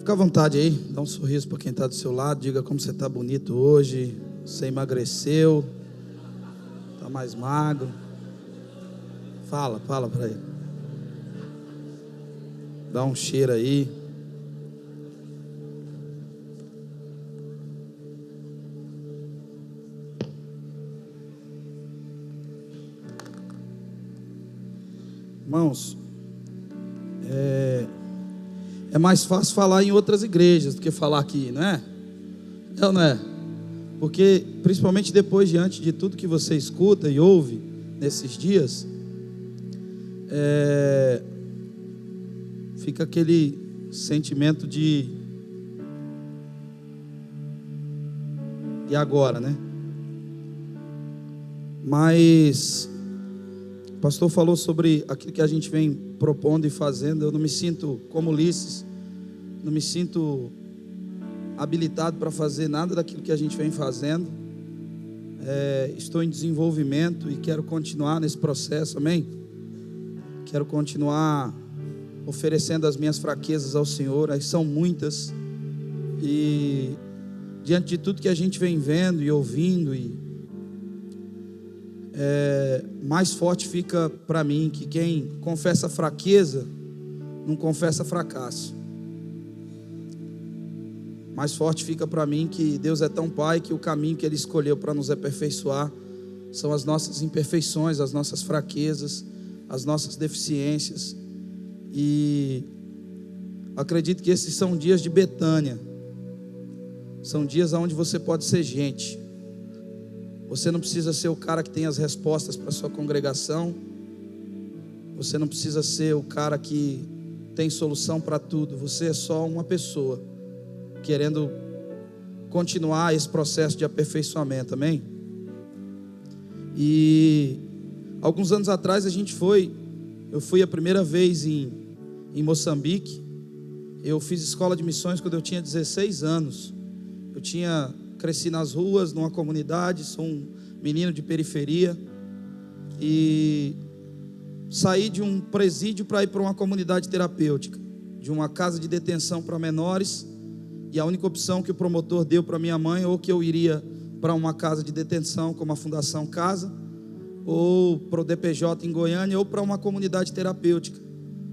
Fica à vontade aí, dá um sorriso para quem está do seu lado, diga como você está bonito hoje, você emagreceu, está mais magro. Fala para ele. Dá um cheiro aí. Irmãos, é mais fácil falar em outras igrejas do que falar aqui, não é? É ou não é? Porque, principalmente depois, diante de tudo que você escuta e ouve nesses dias, fica aquele sentimento de e agora, né? Mas o pastor falou sobre aquilo que a gente vem propondo e fazendo. Eu não me sinto como Ulisses, não me sinto habilitado para fazer nada daquilo que a gente vem fazendo. Estou em desenvolvimento e quero continuar nesse processo, amém? Quero continuar oferecendo as minhas fraquezas ao Senhor, aí são muitas, e diante de tudo que a gente vem vendo e ouvindo, mais forte fica para mim que quem confessa fraqueza não confessa fracasso. Mais forte fica para mim que Deus é tão Pai que o caminho que Ele escolheu para nos aperfeiçoar são as nossas imperfeições, as nossas fraquezas, as nossas deficiências. E acredito que esses são dias de Betânia, são dias onde você pode ser gente. Você não precisa ser o cara que tem as respostas para a sua congregação, você não precisa ser o cara que tem solução para tudo. Você é só uma pessoa querendo continuar esse processo de aperfeiçoamento, amém? E alguns anos atrás eu fui a primeira vez em Moçambique. Eu fiz escola de missões quando eu tinha 16 anos. Cresci nas ruas, numa comunidade, sou um menino de periferia, e saí de um presídio para ir para uma comunidade terapêutica, de uma casa de detenção para menores, e a única opção que o promotor deu para minha mãe, ou que eu iria para uma casa de detenção, como a Fundação Casa, ou para o DPJ em Goiânia, ou para uma comunidade terapêutica,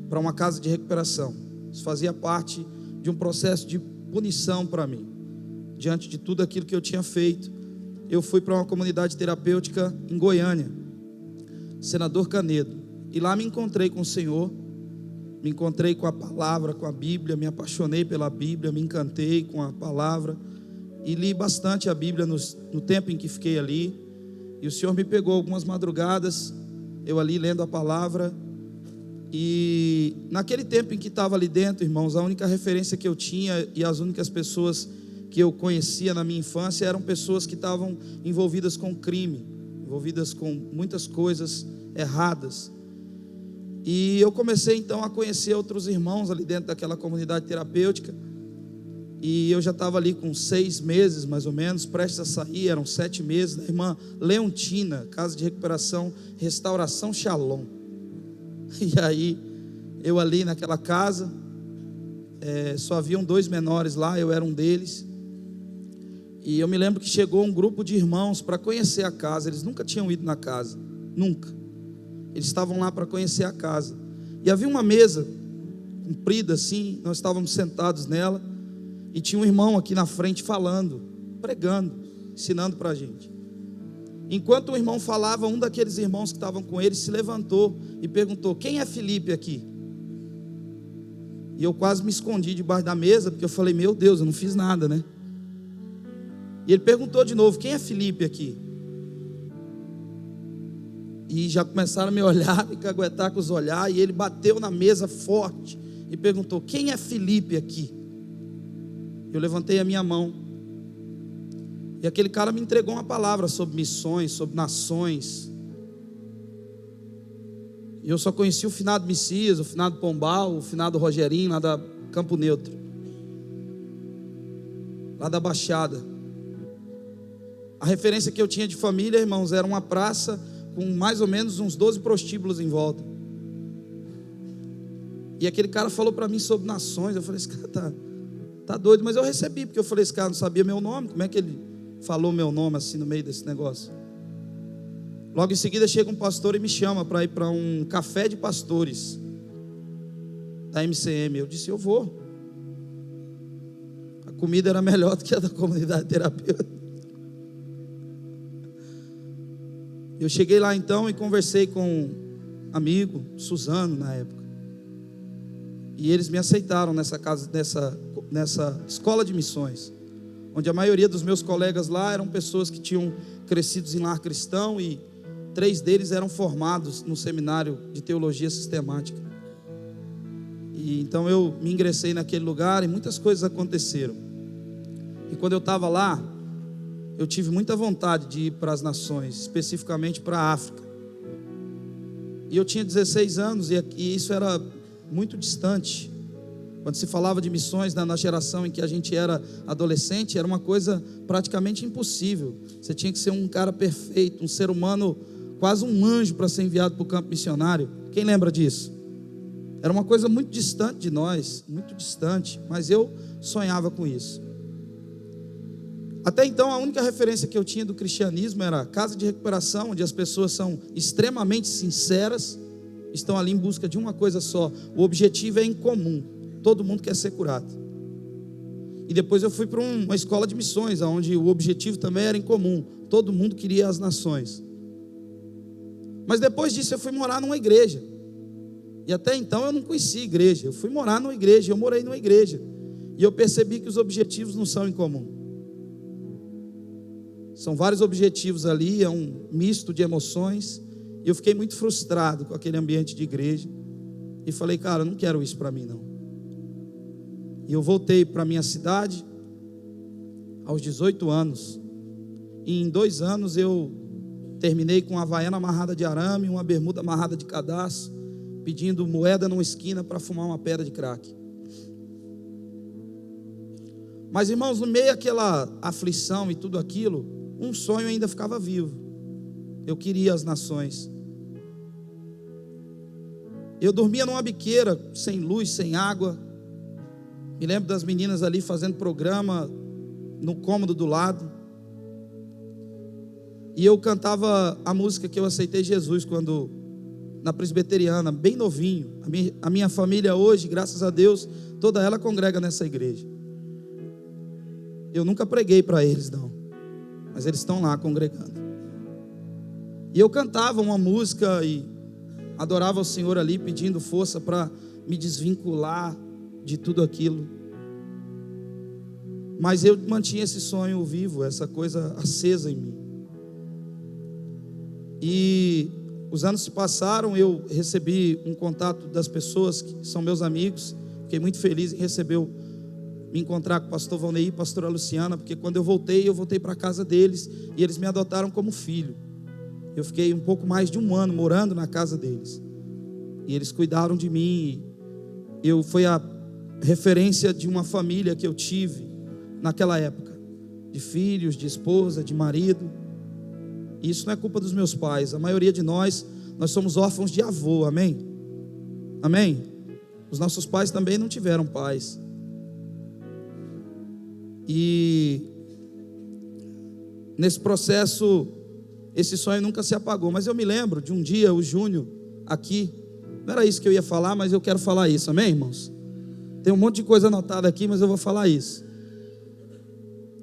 para uma casa de recuperação. Isso fazia parte de um processo de punição para mim. Diante de tudo aquilo que eu tinha feito, eu fui para uma comunidade terapêutica em Goiânia, Senador Canedo, e lá me encontrei com o Senhor, me encontrei com a palavra, com a Bíblia, me apaixonei pela Bíblia, me encantei com a palavra, e li bastante a Bíblia no tempo em que fiquei ali, e o Senhor me pegou algumas madrugadas, eu ali lendo a palavra, e naquele tempo em que estava ali dentro, irmãos, a única referência que eu tinha, e as únicas pessoas que eu conhecia na minha infância, eram pessoas que estavam envolvidas com crime, envolvidas com muitas coisas erradas. E eu comecei então a conhecer outros irmãos ali dentro daquela comunidade terapêutica, e eu já estava ali com 6 meses mais ou menos, prestes a sair, eram 7 meses, da irmã Leontina, casa de recuperação, Restauração Shalom. E aí, eu ali naquela casa, só haviam 2 menores lá, eu era um deles, e eu me lembro que chegou um grupo de irmãos para conhecer a casa. Eles nunca tinham ido na casa, nunca. Eles estavam lá para conhecer a casa, e havia uma mesa comprida assim, nós estávamos sentados nela, e tinha um irmão aqui na frente falando, pregando, ensinando para a gente. Enquanto o irmão falava, um daqueles irmãos que estavam com ele se levantou e perguntou: quem é Felipe aqui? E eu quase me escondi debaixo da mesa, porque eu falei: meu Deus, eu não fiz nada, né? E ele perguntou de novo: quem é Felipe aqui? E já começaram a me olhar, me caguetar com os olhares, e ele bateu na mesa forte e perguntou: quem é Felipe aqui? Eu levantei a minha mão, e aquele cara me entregou uma palavra sobre missões, sobre nações. E eu só conheci o finado Messias, o finado Pombal, o finado Rogerinho, lá da Campo Neutro, lá da Baixada. A referência que eu tinha de família, irmãos, era uma praça com mais ou menos uns 12 prostíbulos em volta. E aquele cara falou para mim sobre nações. Eu falei: esse cara tá doido, mas eu recebi, porque eu falei, esse cara não sabia meu nome, como é que ele falou meu nome assim no meio desse negócio? Logo em seguida chega um pastor e me chama para ir para um café de pastores da MCM. Eu disse, eu vou. A comida era melhor do que a da comunidade terapêutica. Eu cheguei lá então e conversei com um amigo, Suzano na época. E eles me aceitaram nessa casa, nessa escola de missões, onde a maioria dos meus colegas lá eram pessoas que tinham crescido em lar cristão e 3 deles eram formados no seminário de teologia sistemática. E então eu me ingressei naquele lugar e muitas coisas aconteceram. E quando eu estava lá, eu tive muita vontade de ir para as nações, especificamente para a África. E eu tinha 16 anos e isso era muito distante. Quando se falava de missões na geração em que a gente era adolescente, era uma coisa praticamente impossível. Você tinha que ser um cara perfeito, um ser humano, quase um anjo para ser enviado para o campo missionário. Quem lembra disso? Era uma coisa muito distante de nós, muito distante, mas eu sonhava com isso. Até então a única referência que eu tinha do cristianismo era a casa de recuperação, onde as pessoas são extremamente sinceras, estão ali em busca de uma coisa só, o objetivo é em comum, todo mundo quer ser curado. E depois eu fui para uma escola de missões, onde o objetivo também era em comum, todo mundo queria as nações. Mas depois disso eu fui morar numa igreja, e até então eu não conhecia igreja, eu fui morar numa igreja, eu morei numa igreja, e eu percebi que os objetivos não são em comum. São vários objetivos ali, é um misto de emoções, e eu fiquei muito frustrado com aquele ambiente de igreja, e falei, cara, eu não quero isso para mim não. E eu voltei para minha cidade, aos 18 anos, e em 2 anos eu terminei com uma havaiana amarrada de arame, uma bermuda amarrada de cadastro, pedindo moeda numa esquina para fumar uma pedra de crack. Mas irmãos, no meio daquela aflição e tudo aquilo, um sonho ainda ficava vivo. Eu queria as nações. Eu dormia numa biqueira, sem luz, sem água. Me lembro das meninas ali fazendo programa no cômodo do lado. E eu cantava a música que eu aceitei Jesus quando na presbiteriana, bem novinho. A minha família hoje, graças a Deus, toda ela congrega nessa igreja. Eu nunca preguei para eles não, mas eles estão lá congregando. E eu cantava uma música e adorava o Senhor ali, pedindo força para me desvincular de tudo aquilo. Mas eu mantinha esse sonho vivo, essa coisa acesa em mim. E os anos se passaram, eu recebi um contato das pessoas que são meus amigos. Fiquei muito feliz em me encontrar com o pastor Valnei e a pastora Luciana, porque quando eu voltei para a casa deles, e eles me adotaram como filho. Eu fiquei um pouco mais de 1 ano morando na casa deles, e eles cuidaram de mim. Foi a referência de uma família que eu tive naquela época, de filhos, de esposa, de marido. E isso não é culpa dos meus pais, a maioria de nós somos órfãos de avô, amém? Amém? Os nossos pais também não tiveram pais. E nesse processo, esse sonho nunca se apagou. Mas eu me lembro de um dia, o Júnior aqui, não era isso que eu ia falar, mas eu quero falar isso, amém, irmãos? Tem um monte de coisa anotada aqui, mas eu vou falar isso.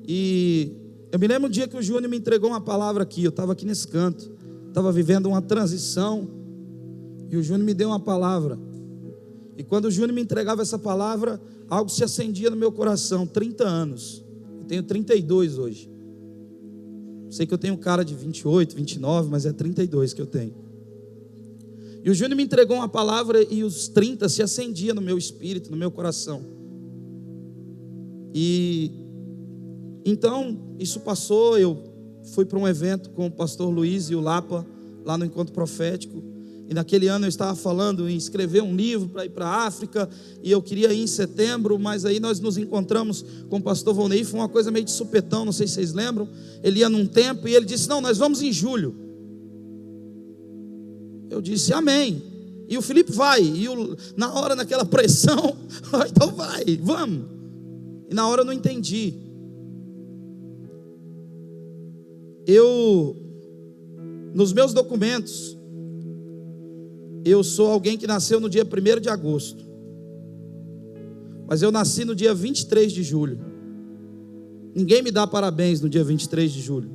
E eu me lembro um dia que o Júnior me entregou uma palavra aqui. Eu estava aqui nesse canto, estava vivendo uma transição, e o Júnior me deu uma palavra. E quando o Júnior me entregava essa palavra, algo se acendia no meu coração. 30 anos, eu tenho 32 hoje. Sei que eu tenho cara de 28, 29, mas é 32 que eu tenho. E o Júnior me entregou uma palavra e os 30 se acendia no meu espírito, no meu coração. E então isso passou, eu fui para um evento com o pastor Luiz e o Lapa, lá no Encontro Profético. E naquele ano eu estava falando em escrever um livro para ir para a África, e eu queria ir em setembro, mas aí nós nos encontramos com o pastor Valnei. Foi uma coisa meio de supetão, não sei se vocês lembram. Ele ia num tempo e ele disse, não, nós vamos em julho. Eu disse, amém. E o Felipe vai, e na hora, naquela pressão, então vai, vamos. E na hora eu não entendi. Nos meus documentos, eu sou alguém que nasceu no dia 1º de agosto. Mas eu nasci no dia 23 de julho. Ninguém me dá parabéns no dia 23 de julho.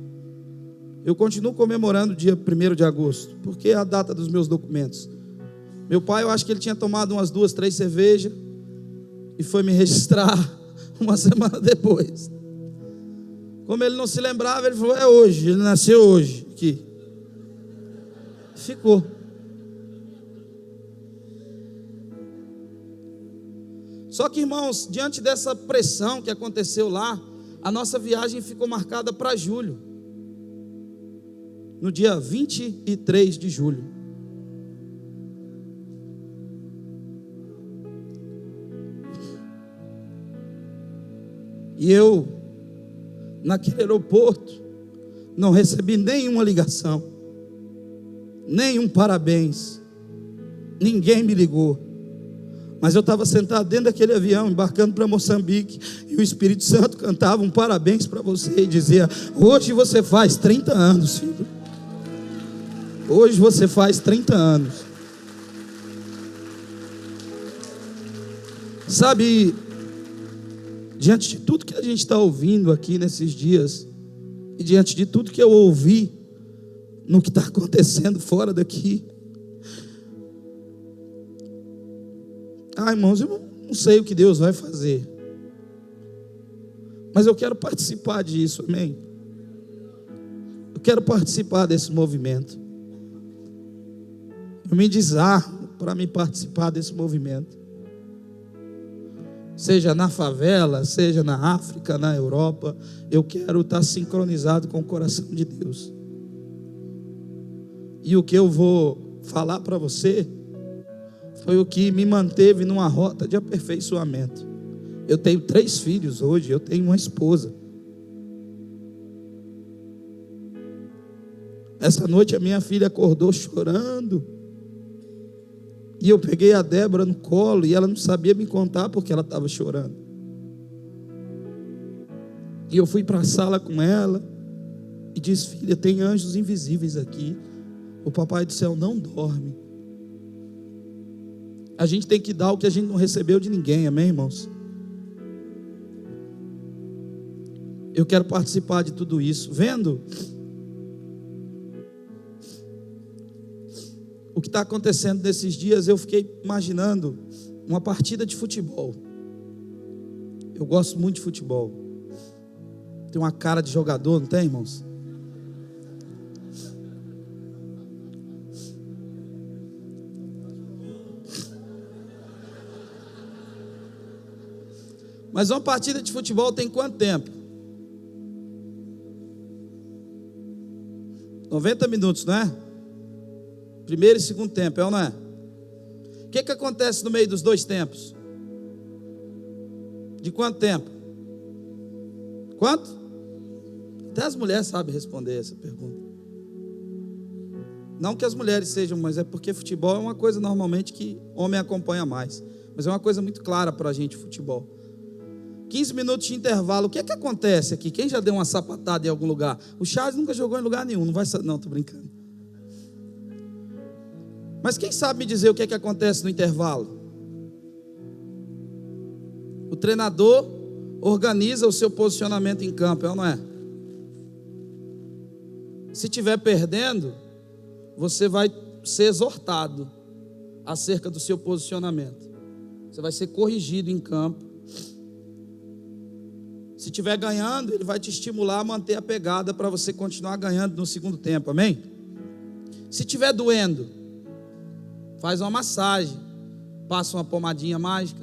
Eu continuo comemorando o dia 1º de agosto, porque é a data dos meus documentos. Meu pai, eu acho que ele tinha tomado umas 2, 3 cervejas e foi me registrar uma semana depois. Como ele não se lembrava, ele falou: é hoje, ele nasceu hoje aqui. Ficou. Só que, irmãos, diante dessa pressão que aconteceu lá, a nossa viagem ficou marcada para julho, no dia 23 de julho. E eu, naquele aeroporto, não recebi nenhuma ligação, nenhum parabéns, ninguém me ligou. Mas eu estava sentado dentro daquele avião, embarcando para Moçambique, e o Espírito Santo cantava um parabéns para você e dizia: hoje você faz 30 anos, filho. Hoje você faz 30 anos. Sabe, diante de tudo que a gente está ouvindo aqui nesses dias, e diante de tudo que eu ouvi no que está acontecendo fora daqui, irmãos, eu não sei o que Deus vai fazer, mas eu quero participar disso, amém? Eu quero participar desse movimento. Eu me desarmo para me participar desse movimento, seja na favela, seja na África, na Europa. Eu quero estar sincronizado com o coração de Deus. E o que eu vou falar para você foi o que me manteve numa rota de aperfeiçoamento. Eu tenho 3 filhos hoje, eu tenho uma esposa. Essa noite a minha filha acordou chorando, e eu peguei a Débora no colo, e ela não sabia me contar porque ela estava chorando. E eu fui para a sala com ela e disse: filha, tem anjos invisíveis aqui. O papai do céu não dorme. A gente tem que dar o que a gente não recebeu de ninguém, amém, irmãos? Eu quero participar de tudo isso. Vendo o que está acontecendo nesses dias, eu fiquei imaginando uma partida de futebol. Eu gosto muito de futebol. Tem uma cara de jogador, não tem, irmãos? Mas uma partida de futebol tem quanto tempo? 90 minutos, não é? Primeiro e segundo tempo, é ou não é? O que acontece no meio dos 2 tempos? De quanto tempo? Quanto? Até as mulheres sabem responder essa pergunta. Não que as mulheres sejam, mas é porque futebol é uma coisa normalmente que homem acompanha mais. Mas é uma coisa muito clara para a gente, futebol. 15 minutos de intervalo. O que acontece aqui? Quem já deu uma sapatada em algum lugar? O Charles nunca jogou em lugar nenhum. Não, estou brincando. Mas quem sabe me dizer o que acontece no intervalo? O treinador organiza o seu posicionamento em campo, é ou não é? Se estiver perdendo, você vai ser exortado acerca do seu posicionamento. Você vai ser corrigido em campo. Se estiver ganhando, ele vai te estimular a manter a pegada para você continuar ganhando no segundo tempo, amém? Se estiver doendo, faz uma massagem, passa uma pomadinha mágica,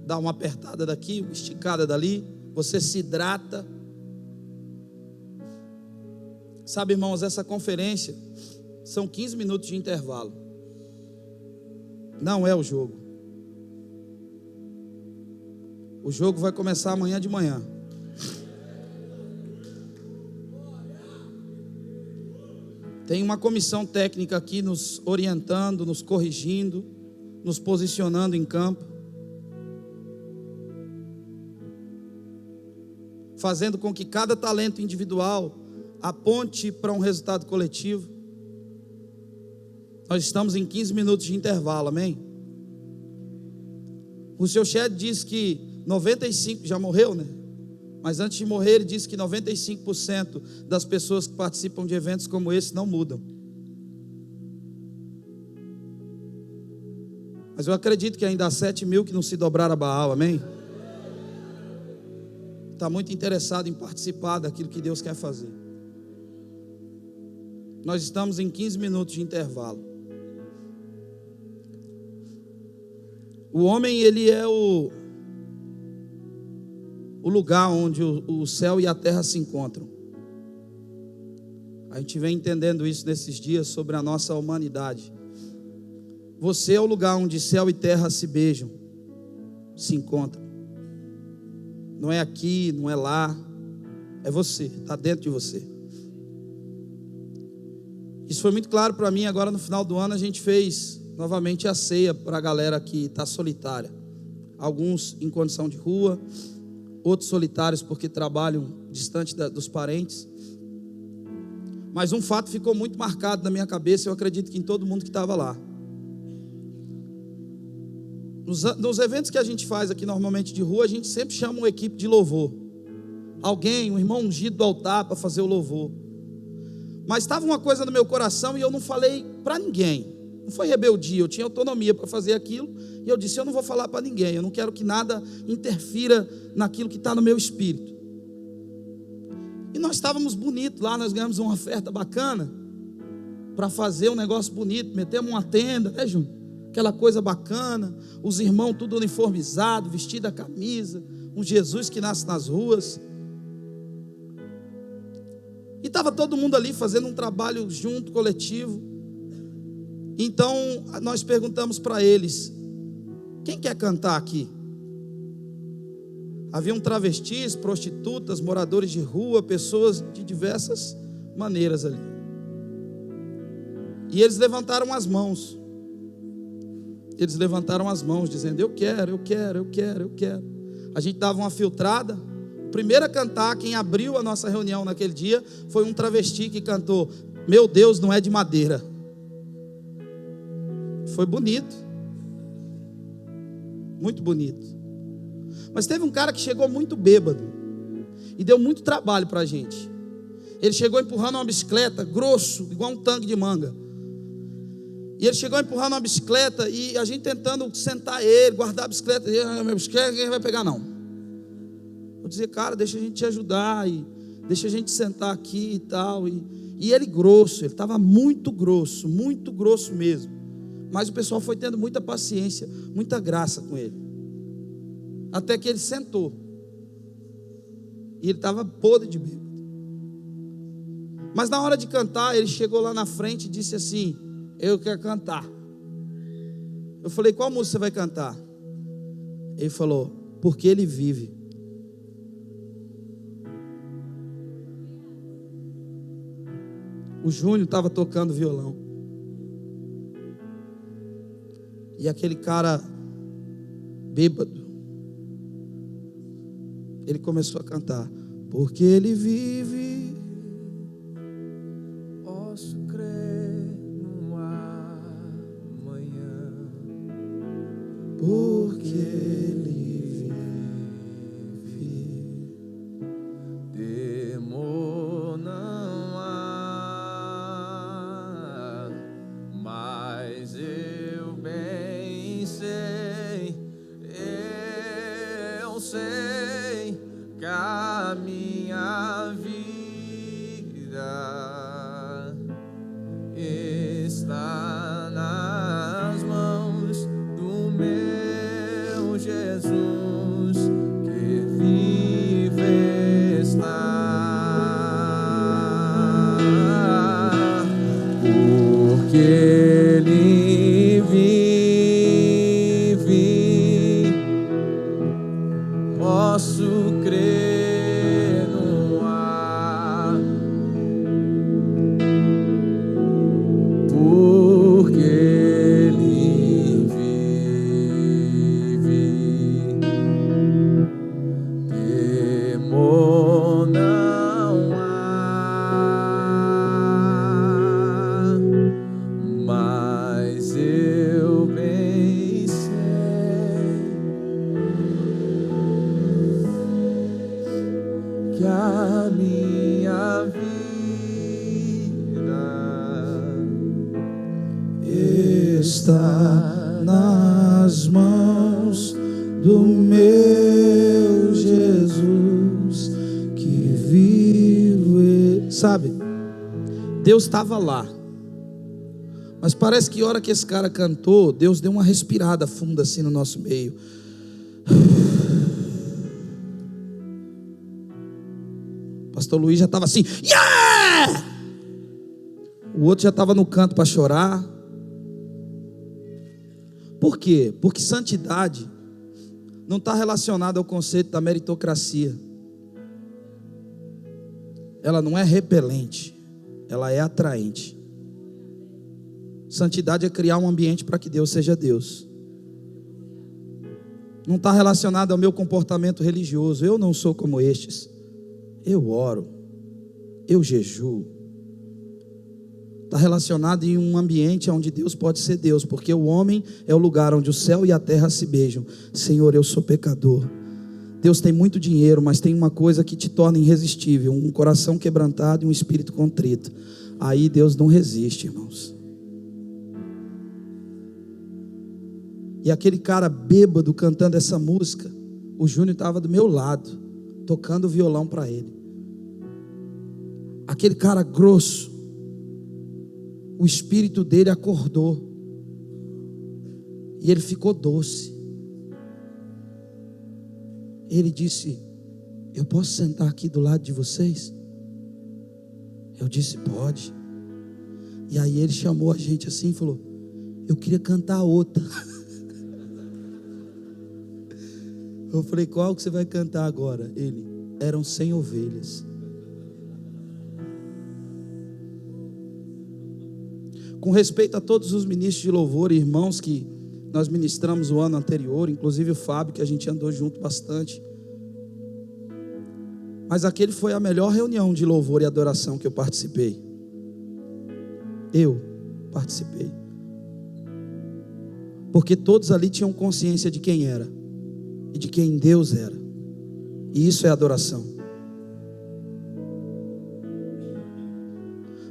dá uma apertada daqui, uma esticada dali, você se hidrata. Sabe, irmãos, essa conferência são 15 minutos de intervalo. Não é o jogo. O jogo vai começar amanhã de manhã. Tem uma comissão técnica aqui nos orientando, nos corrigindo, nos posicionando em campo. fazendo com que cada talento individual aponte para um resultado coletivo. Nós estamos em 15 minutos de intervalo, amém? O seu Shed diz que 95%, já morreu, né? Mas antes de morrer ele disse que 95% das pessoas que participam de eventos como esse não mudam. Mas eu acredito que ainda há 7 mil que não se dobraram a Baal, amém? Está muito interessado em participar daquilo que Deus quer fazer. Nós estamos em 15 minutos de intervalo. O homem, ele é o lugar onde o céu e a terra se encontram. A gente vem entendendo isso nesses dias sobre a nossa humanidade. Você é o lugar onde céu e terra se beijam, se encontram. Não é aqui, não é lá, é você, está dentro de você. Isso foi muito claro para mim. Agora no final do ano a gente fez novamente a ceia para a galera que está solitária. Alguns em condição de rua, outros solitários porque trabalham distante dos parentes. Mas um fato ficou muito marcado na minha cabeça, eu acredito que em todo mundo que estava lá. Nos eventos que a gente faz aqui normalmente de rua, a gente sempre chama uma equipe de louvor. Alguém, um irmão ungido do altar para fazer o louvor. Mas estava uma coisa no meu coração e eu não falei para ninguém. Não foi rebeldia, eu tinha autonomia para fazer aquilo. E eu disse, eu não vou falar para ninguém. Eu não quero que nada interfira naquilo que está no meu espírito. E nós estávamos bonitos lá, nós ganhamos uma oferta bacana para fazer um negócio bonito. Metemos uma tenda, né, Júnior? Aquela coisa bacana, os irmãos tudo uniformizado, vestido a camisa, um Jesus que nasce nas ruas. E estava todo mundo ali fazendo um trabalho junto, coletivo. Então nós perguntamos para eles, quem quer cantar aqui? Haviam travestis, prostitutas, moradores de rua, pessoas de diversas maneiras ali. E eles levantaram as mãos. Eles levantaram as mãos, dizendo, eu quero, eu quero, eu quero, eu quero. A gente dava uma filtrada. O primeiro a cantar, quem abriu a nossa reunião naquele dia, foi um travesti que cantou, meu Deus, não é de madeira. Foi bonito. Muito bonito. Mas teve um cara que chegou muito bêbado e deu muito trabalho para a gente. Ele chegou empurrando uma bicicleta, grosso, igual um tanque de manga. E ele chegou empurrando uma bicicleta e a gente tentando sentar ele, guardar a bicicleta. E minha bicicleta ninguém vai pegar não. Eu dizia, cara, deixa a gente te ajudar e deixa a gente sentar aqui e tal. E ele grosso, ele estava muito grosso mesmo. Mas o pessoal foi tendo muita paciência, muita graça com ele. Até que ele sentou. E ele estava podre de bêbado. Mas na hora de cantar, ele chegou lá na frente e disse assim, eu quero cantar. Eu falei, qual música você vai cantar? Ele falou, porque ele vive. O Júnior estava tocando violão. E aquele cara bêbado, ele começou a cantar, porque ele vive, posso crer no amanhã, porque ele vive, temor não há, mas eu bem sei, eu sei que a minha vida está nas mãos do meu Jesus, que vive está, porque ele vive, posso crer no ar, porque ele vive. que a minha vida está nas mãos do meu Jesus, que vive. Sabe, Deus estava lá, mas parece que a hora que esse cara cantou, Deus deu uma respirada funda assim no nosso meio. Pastor Luiz já estava assim, yeah! O outro já estava no canto para chorar. Por quê? Porque santidade não está relacionada ao conceito da meritocracia. Ela não é repelente, ela é atraente. Santidade é criar um ambiente para que Deus seja Deus. Não está relacionado ao meu comportamento religioso. Eu não sou como estes. Eu oro, eu jejuo. Está relacionado em um ambiente onde Deus pode ser Deus, porque o homem é o lugar onde o céu e a terra se beijam. Senhor, eu sou pecador. Deus tem muito dinheiro, mas tem uma coisa que te torna irresistível: um coração quebrantado e um espírito contrito. Aí Deus não resiste, irmãos. E aquele cara bêbado cantando essa música, o Júnior estava do meu lado, tocando o violão para ele. Aquele cara grosso, o espírito dele acordou, e ele ficou doce. Ele disse: eu posso sentar aqui do lado de vocês? Eu disse: pode. E aí ele chamou a gente assim e falou: eu queria cantar outra. Eu falei: qual que você vai cantar agora? Ele: eram 100 ovelhas. Com respeito a todos os ministros de louvor e irmãos que nós ministramos o ano anterior, inclusive o Fábio, que a gente andou junto bastante, mas aquele foi a melhor reunião de louvor e adoração que eu participei. Eu participei, porque todos ali tinham consciência de quem era e de quem Deus era, e isso é adoração.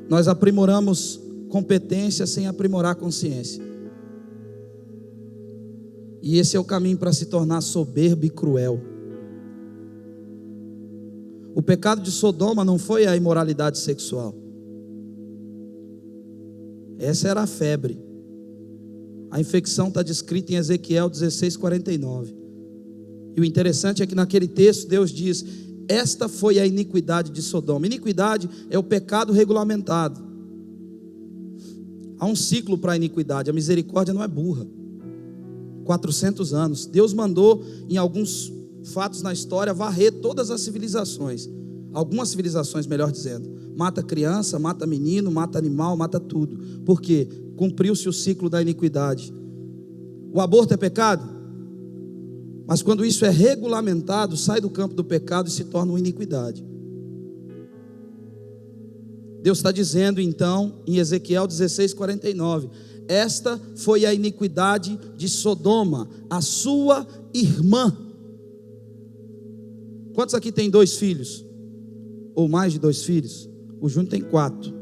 Nós aprimoramos competência sem aprimorar consciência, e esse é o caminho para se tornar soberbo e cruel. O pecado de Sodoma não foi a imoralidade sexual, essa era a febre. A infecção está descrita em Ezequiel 16:49. E o interessante é que naquele texto Deus diz: esta foi a iniquidade de Sodoma. Iniquidade é o pecado regulamentado. Há um ciclo para a iniquidade. A misericórdia não é burra. 400 anos. Deus mandou, em alguns fatos na história, varrer todas as civilizações. Algumas civilizações, melhor dizendo. Mata criança, mata menino, mata animal, mata tudo. Por quê? Cumpriu-se o ciclo da iniquidade. O aborto é pecado? Mas quando isso é regulamentado, sai do campo do pecado e se torna uma iniquidade. Deus está dizendo então, em Ezequiel 16:49, esta foi a iniquidade de Sodoma, a sua irmã. Quantos aqui tem 2 filhos? Ou mais de 2 filhos? O Júnior tem 4.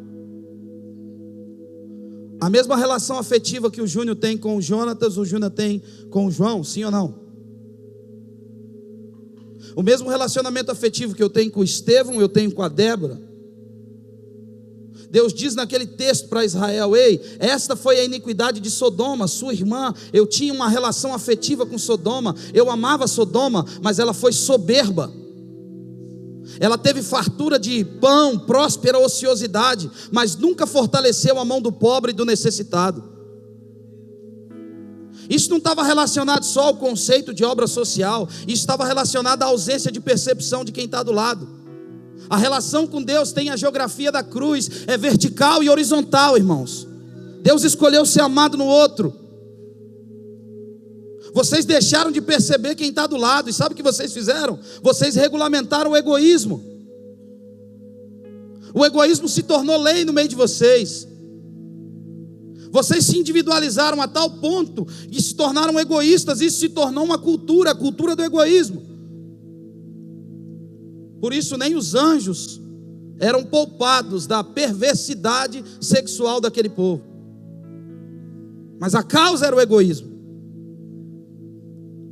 A mesma relação afetiva que o Júnior tem com o Jonatas, o Júnior tem com o João, sim ou não? O mesmo relacionamento afetivo que eu tenho com o Estevão, eu tenho com a Débora. Deus diz naquele texto para Israel: ei, esta foi a iniquidade de Sodoma, sua irmã. Eu tinha uma relação afetiva com Sodoma, eu amava Sodoma, mas ela foi soberba. Ela teve fartura de pão, próspera ociosidade, mas nunca fortaleceu a mão do pobre e do necessitado. Isso não estava relacionado só ao conceito de obra social, isso estava relacionado à ausência de percepção de quem está do lado. A relação com Deus tem a geografia da cruz, é vertical e horizontal, irmãos. Deus escolheu ser amado no outro. Vocês deixaram de perceber quem está do lado, e sabe o que vocês fizeram? Vocês regulamentaram o egoísmo. O egoísmo se tornou lei no meio de vocês. Vocês se individualizaram a tal ponto de se tornaram egoístas. Isso se tornou uma cultura, a cultura do egoísmo. Por isso nem os anjos eram poupados da perversidade sexual daquele povo. Mas a causa era o egoísmo.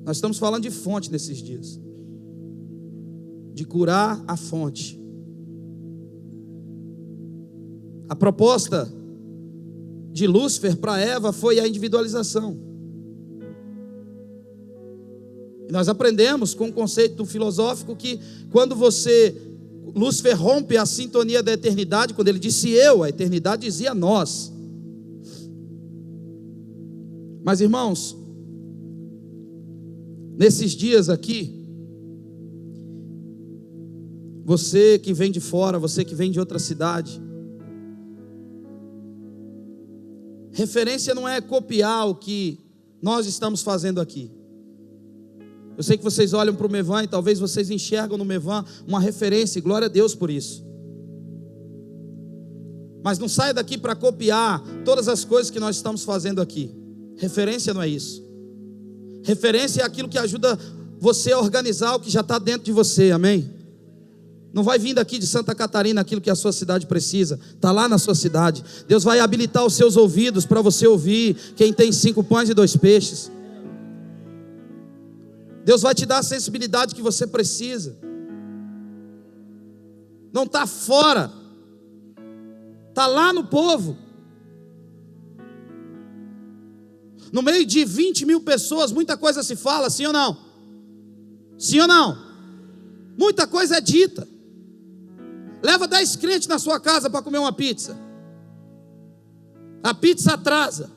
Nós estamos falando de fonte nesses dias. De curar a fonte. A proposta de Lúcifer para Eva foi a individualização. E nós aprendemos com o conceito filosófico que quando Lúcifer rompe a sintonia da eternidade, quando ele disse eu, a eternidade dizia nós. Mas irmãos, nesses dias aqui, você que vem de fora, você que vem de outra cidade, referência não é copiar o que nós estamos fazendo aqui. Eu sei que vocês olham para o Mevan e talvez vocês enxergam no Mevan uma referência, e glória a Deus por isso. Mas não saia daqui para copiar todas as coisas que nós estamos fazendo aqui. Referência não é isso. Referência é aquilo que ajuda você a organizar o que já está dentro de você, amém? Não vai vir daqui de Santa Catarina aquilo que a sua cidade precisa, está lá na sua cidade. Deus vai habilitar os seus ouvidos para você ouvir quem tem 5 pães e 2 peixes. Deus vai te dar a sensibilidade que você precisa. Não está fora, está lá no povo. No meio de 20 mil pessoas, muita coisa se fala, sim ou não? Sim ou não? Muita coisa é dita. Leva 10 crentes na sua casa para comer uma pizza. A pizza atrasa.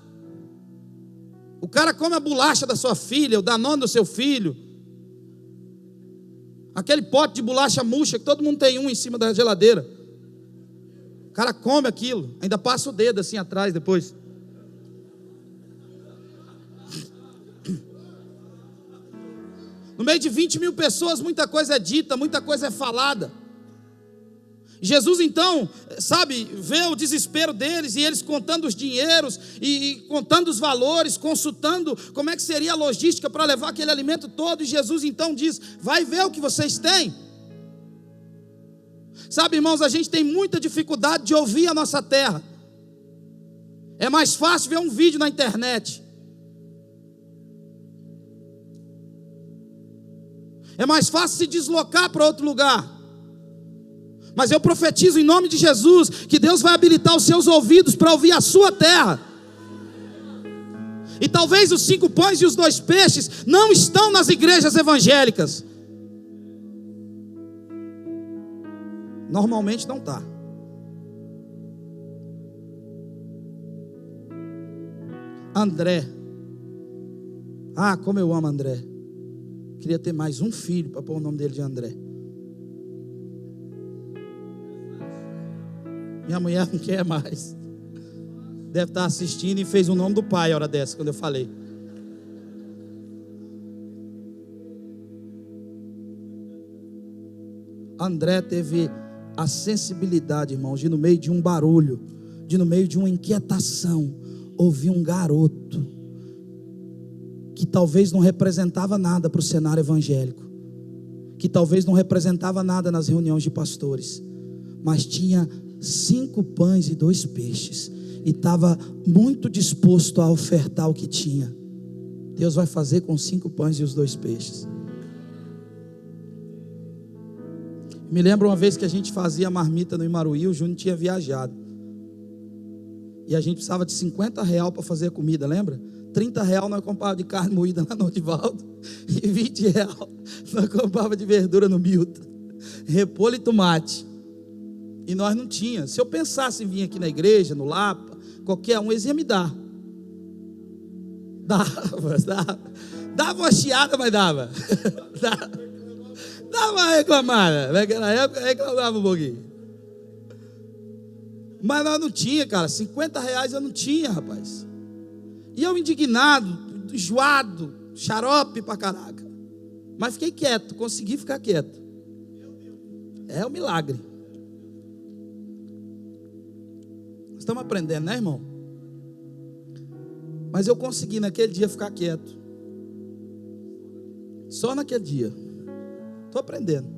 O cara come a bolacha da sua filha, o Danone do seu filho. Aquele pote de bolacha murcha, que todo mundo tem um em cima da geladeira. O cara come aquilo, ainda passa o dedo assim atrás depois. No meio de 20 mil pessoas, muita coisa é dita, muita coisa é falada. Jesus então, sabe, vê o desespero deles, e eles contando os dinheiros, e contando os valores, consultando como é que seria a logística para levar aquele alimento todo, e Jesus então diz, vai ver o que vocês têm. Sabe, irmãos, a gente tem muita dificuldade de ouvir a nossa terra. É mais fácil ver um vídeo na internet. É mais fácil se deslocar para outro lugar. Mas eu profetizo em nome de Jesus que Deus vai habilitar os seus ouvidos para ouvir a sua terra. E talvez os 5 pães e os 2 peixes não estão nas igrejas evangélicas. Normalmente não está. André. Ah, como eu amo André. Queria ter mais um filho para pôr o nome dele de André. Minha mulher não quer mais. Deve estar assistindo e fez o nome do pai a hora dessa, quando eu falei. André teve a sensibilidade, irmãos, de no meio de um barulho, de no meio de uma inquietação, ouvir um garoto que talvez não representava nada para o cenário evangélico, que talvez não representava nada nas reuniões de pastores, mas tinha 5 pães e 2 peixes, e estava muito disposto a ofertar o que tinha. Deus vai fazer com 5 pães e os 2 peixes. Me lembro uma vez que a gente fazia marmita no Imaruí, o Júnior tinha viajado, e a gente precisava de R$50 para fazer a comida, lembra? R$30 nós comprava de carne moída lá no Odivaldo, e R$20 nós comprava de verdura no Milton, repolho e tomate. E nós não tínhamos. Se eu pensasse em vir aqui na igreja, no Lapa, qualquer um, eles iam me dar. Dava uma chiada, mas dava. Dava uma reclamada. Naquela época reclamava um pouquinho. Mas nós não tínhamos, cara. R$50 eu não tinha, rapaz. E eu indignado, enjoado, xarope pra caraca. Mas fiquei quieto, consegui ficar quieto. É um milagre. Estamos aprendendo, né, irmão? Mas eu consegui naquele dia ficar quieto. Só naquele dia. Estou aprendendo.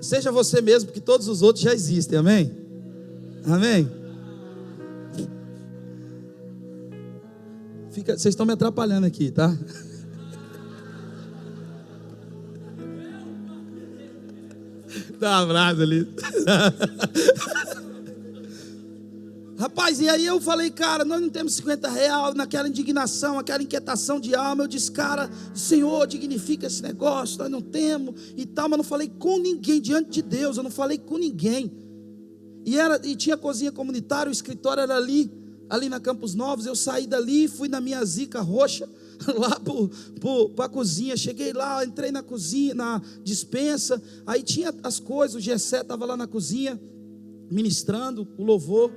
Seja você mesmo, porque todos os outros já existem, amém? Amém? Vocês estão me atrapalhando aqui, tá? Dá um abraço ali. Rapaz, e aí eu falei, cara, nós não temos 50 reais, naquela indignação, aquela inquietação de alma. Eu disse, cara, Senhor, dignifica esse negócio, nós não temos e tal, mas não falei com ninguém, diante de Deus, eu não falei com ninguém. E tinha cozinha comunitária, o escritório era ali na Campos Novos. Eu saí dali, fui na minha zica roxa, lá para a cozinha. Cheguei lá, entrei na cozinha, na despensa, aí tinha as coisas, o Gessé estava lá na cozinha, ministrando o louvor.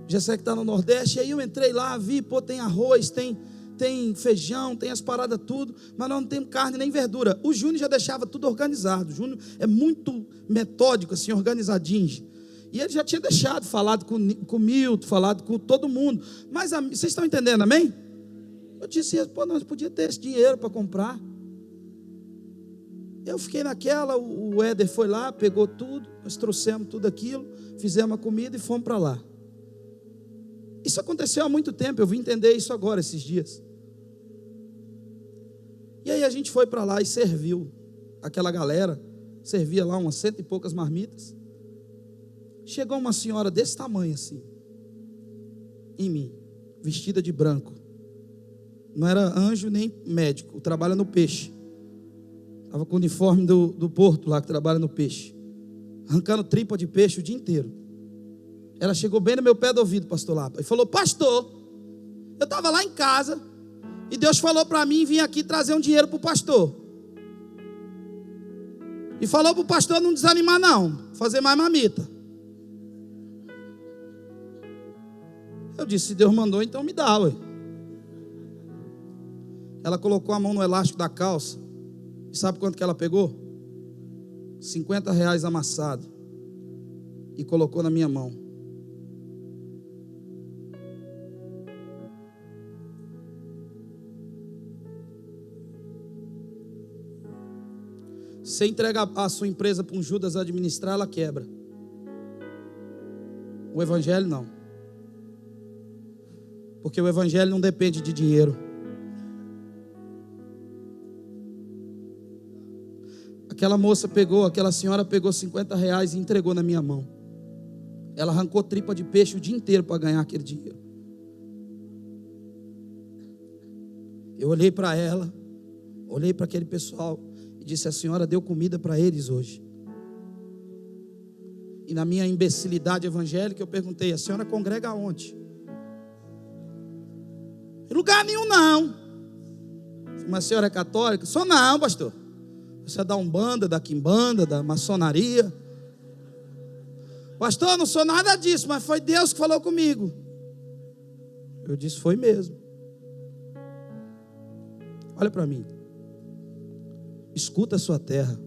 Gessé que está no Nordeste. E aí eu entrei lá, vi, tem arroz, tem feijão, tem as paradas tudo, mas nós não temos carne nem verdura. O Júnior já deixava tudo organizado. O Júnior é muito metódico, assim, organizadinho. E ele já tinha deixado, falado com o Milton, falado com todo mundo. Mas vocês estão entendendo, amém? Eu disse, nós podíamos ter esse dinheiro para comprar. Eu fiquei naquela, o Éder foi lá, pegou tudo, nós trouxemos tudo aquilo, fizemos a comida e fomos para lá. Isso aconteceu há muito tempo, eu vim entender isso agora, esses dias. E aí a gente foi para lá e serviu aquela galera, servia lá umas 100 e poucas marmitas. Chegou uma senhora desse tamanho assim, em mim, vestida de branco. Não era anjo nem médico, trabalha no peixe. Estava com o uniforme do porto lá, que trabalha no peixe, arrancando tripa de peixe o dia inteiro. Ela chegou bem no meu pé do ouvido, pastor Lapa, e falou, pastor, eu estava lá em casa, e Deus falou para mim vir aqui trazer um dinheiro para o pastor. E falou para o pastor não desanimar não, fazer mais marmita. Eu disse, se Deus mandou, então me dá, ué. Ela colocou a mão no elástico da calça, e sabe quanto que ela pegou? 50 reais amassado, e colocou na minha mão. Se você entrega a sua empresa para um Judas administrar, ela quebra. O evangelho não. Porque o evangelho não depende de dinheiro. Aquela senhora pegou 50 reais e entregou na minha mão. Ela arrancou tripa de peixe o dia inteiro para ganhar aquele dinheiro. Eu olhei para ela, olhei para aquele pessoal e disse, a senhora deu comida para eles hoje. E na minha imbecilidade evangélica eu perguntei, a senhora congrega aonde? Em lugar nenhum não. Mas a senhora é católica? Sou não, pastor. Você é da Umbanda, da Quimbanda, da maçonaria? Pastor, eu não sou nada disso, mas foi Deus que falou comigo. Eu disse, foi mesmo. Olha para mim. Escuta a sua terra.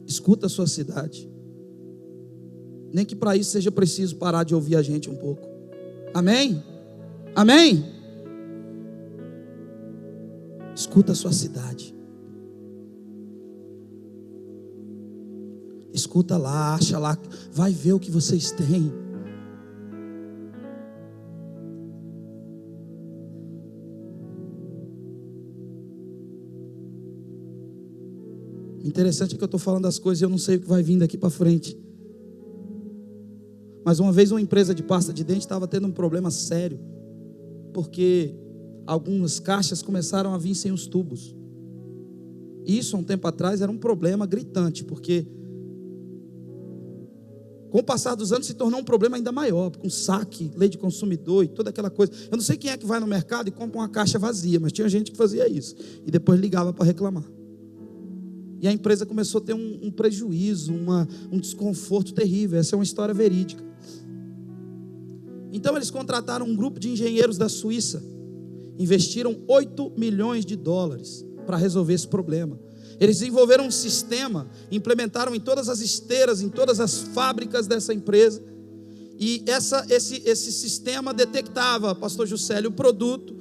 Escuta a sua cidade. Nem que para isso seja preciso parar de ouvir a gente um pouco. Amém? Amém? Escuta a sua cidade. Escuta lá, acha lá, vai ver o que vocês têm. Interessante é que eu estou falando das coisas e eu não sei o que vai vir daqui para frente. Mas uma vez uma empresa de pasta de dente estava tendo um problema sério, porque algumas caixas começaram a vir sem os tubos. Isso há um tempo atrás era um problema gritante, porque com o passar dos anos se tornou um problema ainda maior, com saque, lei de consumidor e toda aquela coisa. Eu não sei quem é que vai no mercado e compra uma caixa vazia, mas tinha gente que fazia isso e depois ligava para reclamar. E a empresa começou a ter um prejuízo, um desconforto terrível. Essa é uma história verídica. Então eles contrataram um grupo de engenheiros da Suíça, investiram 8 milhões de dólares para resolver esse problema. Eles desenvolveram um sistema, implementaram em todas as esteiras, em todas as fábricas dessa empresa, e esse sistema detectava, pastor Juscelio, o produto,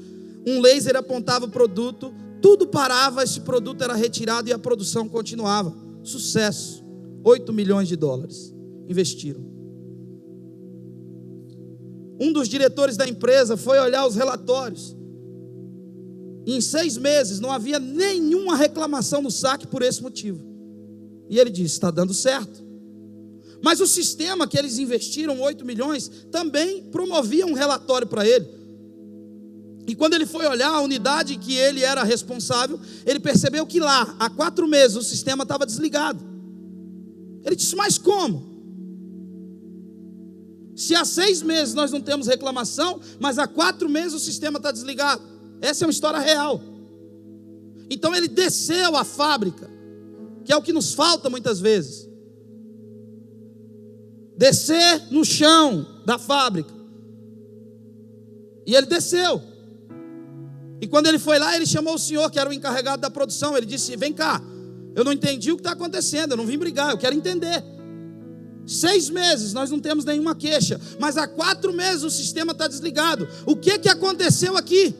um laser apontava o produto, tudo parava, esse produto era retirado e a produção continuava. Sucesso. 8 milhões de dólares investiram. Um dos diretores da empresa foi olhar os relatórios. E em 6 meses não havia nenhuma reclamação no saque por esse motivo. E ele disse: está dando certo. Mas o sistema que eles investiram 8 milhões também promovia um relatório para ele. E quando ele foi olhar a unidade que ele era responsável, ele percebeu que lá, há 4 meses, o sistema estava desligado. Ele disse: mas como? Se há 6 meses nós não temos reclamação, mas há 4 meses o sistema está desligado. Essa é uma história real. Então ele desceu à fábrica, que é o que nos falta muitas vezes. Descer no chão da fábrica. E ele desceu. E quando ele foi lá, ele chamou o senhor, que era o encarregado da produção. Ele disse: vem cá, eu não entendi o que está acontecendo, eu não vim brigar, eu quero entender. 6 meses nós não temos nenhuma queixa, mas há 4 meses o sistema está desligado. O que aconteceu aqui?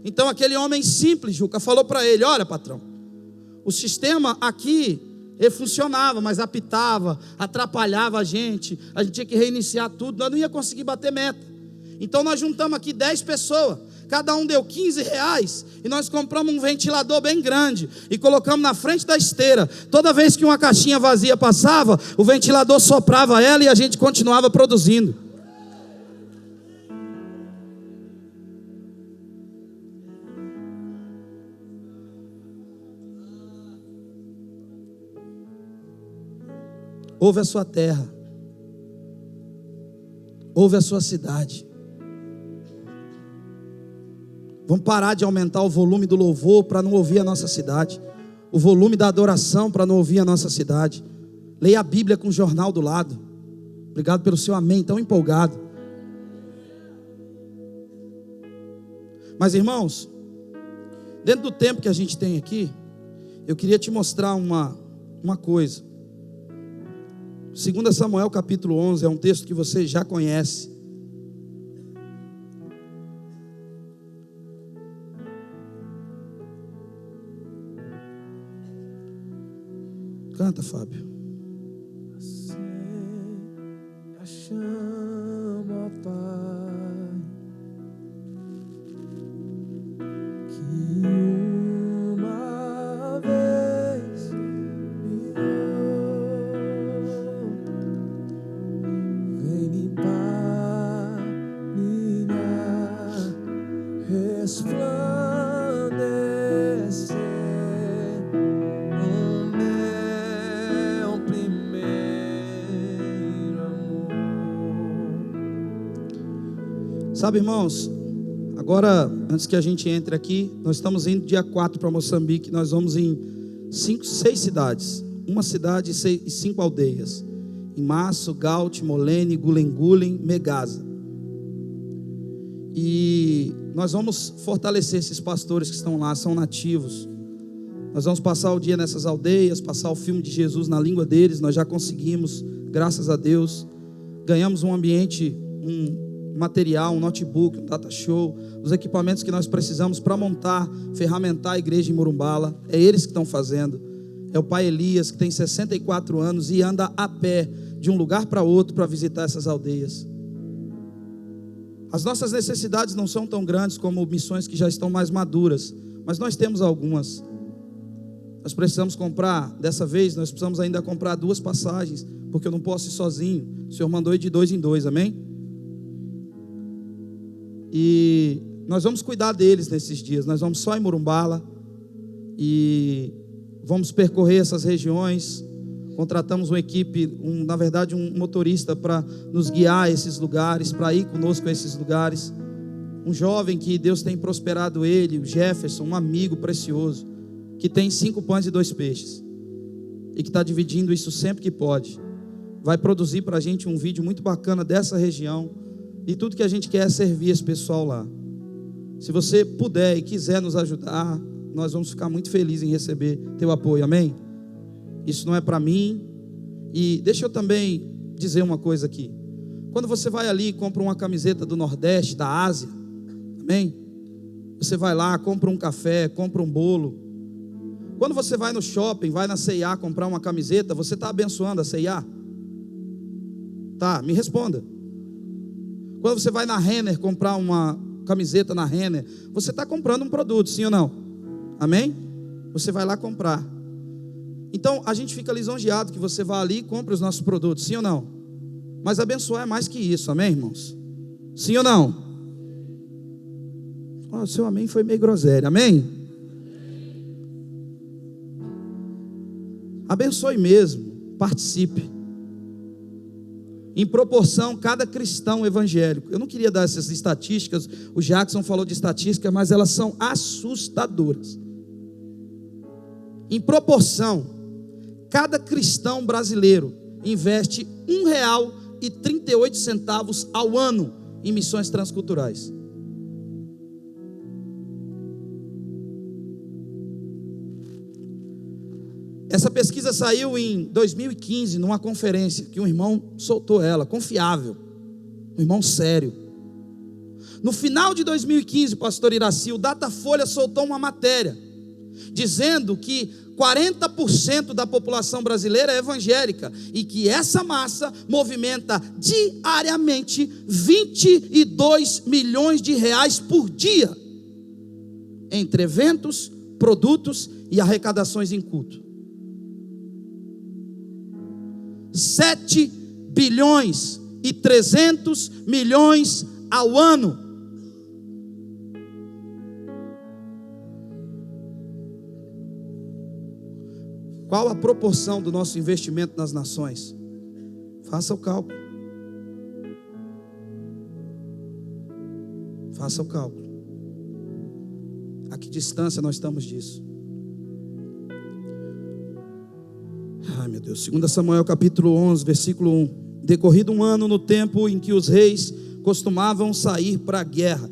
Então aquele homem simples, Juca, falou para ele: olha, patrão, o sistema aqui, ele funcionava, mas apitava, atrapalhava a gente tinha que reiniciar tudo, nós não ia conseguir bater meta. Então nós juntamos aqui 10 pessoas, cada um deu R$15, e nós compramos um ventilador bem grande, e colocamos na frente da esteira. Toda vez que uma caixinha vazia passava, o ventilador soprava ela, e a gente continuava produzindo. Ouve a sua terra, ouve a sua cidade. Vamos parar de aumentar o volume do louvor para não ouvir a nossa cidade, o volume da adoração para não ouvir a nossa cidade. Leia a Bíblia com o jornal do lado. Obrigado pelo seu amém, tão empolgado. Mas irmãos, dentro do tempo que a gente tem aqui, eu queria te mostrar uma coisa. 2 Samuel capítulo 11 é um texto que você já conhece. Canta, Fábio. Acende a chama, ó Pai, que uma vez me deu. Vem limpar minha resplandecer. Sabe, irmãos, agora, antes que a gente entre aqui, nós estamos indo dia 4 para Moçambique. Nós vamos em 6 cidades, uma cidade e 5 aldeias: em Masso, Gaute, Molene, Gulengulen, Megasa. E nós vamos fortalecer esses pastores que estão lá, são nativos. Nós vamos passar o dia nessas aldeias, passar o filme de Jesus na língua deles. Nós já conseguimos, graças a Deus. Ganhamos um ambiente, um material, um notebook, um data show, os equipamentos que nós precisamos para montar, ferramentar a igreja em Morumbala. É eles que estão fazendo. É o pai Elias, que tem 64 anos e anda a pé de um lugar para outro para visitar essas aldeias. As nossas necessidades não são tão grandes como missões que já estão mais maduras, mas nós temos algumas. Nós precisamos comprar, dessa vez nós precisamos ainda comprar 2 passagens, porque eu não posso ir sozinho. O Senhor mandou ir de 2 em 2, amém? E nós vamos cuidar deles nesses dias. Nós vamos só em Morumbala e vamos percorrer essas regiões. Contratamos uma equipe, na verdade um motorista para nos guiar a esses lugares, para ir conosco a esses lugares. Um jovem que Deus tem prosperado ele, o Jefferson, um amigo precioso, que tem 5 pães e 2 peixes e que está dividindo isso sempre que pode. Vai produzir para a gente um vídeo muito bacana dessa região. E tudo que a gente quer é servir esse pessoal lá. Se você puder e quiser nos ajudar, nós vamos ficar muito felizes em receber teu apoio, amém? Isso não é para mim. E deixa eu também dizer uma coisa aqui. Quando você vai ali e compra uma camiseta do Nordeste, da Ásia, amém? Você vai lá, compra um café, compra um bolo. Quando você vai no shopping, vai na C&A comprar uma camiseta, você está abençoando a C&A? Tá, me responda. Quando você vai na Renner comprar uma camiseta na Renner, você está comprando um produto, sim ou não? Amém? Você vai lá comprar. Então a gente fica lisonjeado que você vá ali e compre os nossos produtos, sim ou não? Mas abençoar é mais que isso, amém, irmãos? Sim ou não? O seu amém foi meio groselha, amém? Abençoe mesmo, participe. Em proporção, cada cristão evangélico. Eu não queria dar essas estatísticas, o Jackson falou de estatísticas, mas elas são assustadoras. Em proporção, cada cristão brasileiro investe R$1,38 ao ano em missões transculturais. Essa pesquisa saiu em 2015, numa conferência, que um irmão soltou ela, confiável, um irmão sério. No final de 2015, pastor Iraci, o Datafolha soltou uma matéria, dizendo que 40% da população brasileira é evangélica, e que essa massa movimenta diariamente 22 milhões de reais por dia, entre eventos, produtos e arrecadações em culto. 7 bilhões e 300 milhões ao ano. Qual a proporção do nosso investimento nas nações? Faça o cálculo. Faça o cálculo. A que distância nós estamos disso? Ai meu Deus, 2 Samuel capítulo 11, versículo 1. Decorrido um ano no tempo em que os reis costumavam sair para a guerra,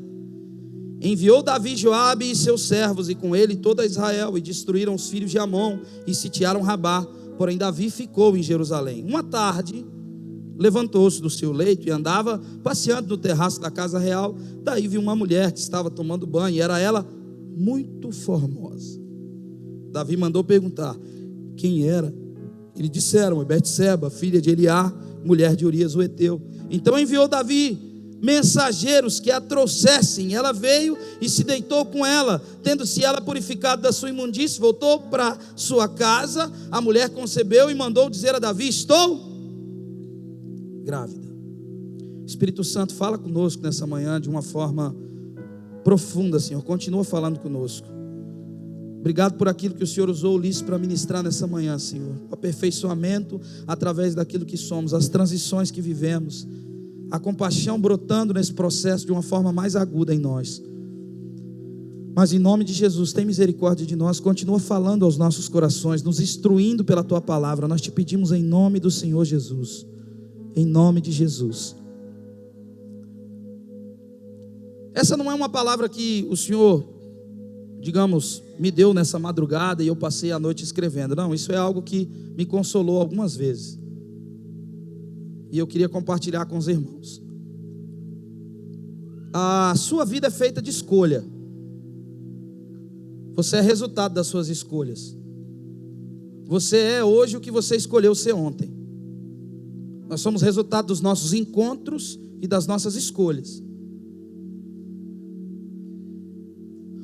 enviou Davi Joabe e seus servos, e com ele toda Israel, e destruíram os filhos de Amon, e sitiaram Rabá. Porém Davi ficou em Jerusalém. Uma tarde, levantou-se do seu leito e andava passeando no terraço da casa real. Daí viu uma mulher que estava tomando banho, e era ela muito formosa. Davi mandou perguntar quem era. Eles disseram: é Betseba, filha de Eliá, mulher de Urias o Heteu. Então enviou Davi mensageiros que a trouxessem. Ela veio e se deitou com ela. Tendo-se ela purificado da sua imundície, voltou para sua casa. A mulher concebeu e mandou dizer a Davi: estou grávida. Espírito Santo, fala conosco nessa manhã de uma forma profunda, Senhor. Continua falando conosco. Obrigado por aquilo que o Senhor usou o Ulisses para ministrar nessa manhã, Senhor. O aperfeiçoamento através daquilo que somos, as transições que vivemos, a compaixão brotando nesse processo de uma forma mais aguda em nós. Mas em nome de Jesus, tem misericórdia de nós, continua falando aos nossos corações, nos instruindo pela Tua palavra. Nós te pedimos em nome do Senhor Jesus, em nome de Jesus. Essa não é uma palavra que o Senhor, digamos, me deu nessa madrugada e eu passei a noite escrevendo. Não, isso é algo que me consolou algumas vezes, e eu queria compartilhar com os irmãos. A sua vida é feita de escolha. Você é resultado das suas escolhas. Você é hoje o que você escolheu ser ontem. Nós somos resultado dos nossos encontros e das nossas escolhas.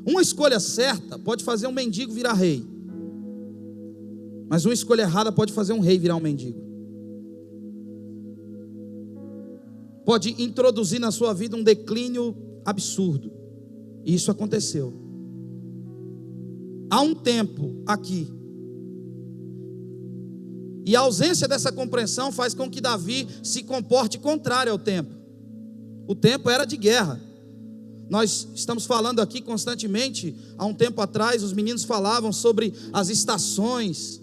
Uma escolha certa pode fazer um mendigo virar rei, mas uma escolha errada pode fazer um rei virar um mendigo. Pode introduzir na sua vida um declínio absurdo. E isso aconteceu. Há um tempo aqui, e a ausência dessa compreensão faz com que Davi se comporte contrário ao tempo. O tempo era de guerra. Nós estamos falando aqui constantemente. Há um tempo atrás os meninos falavam sobre as estações.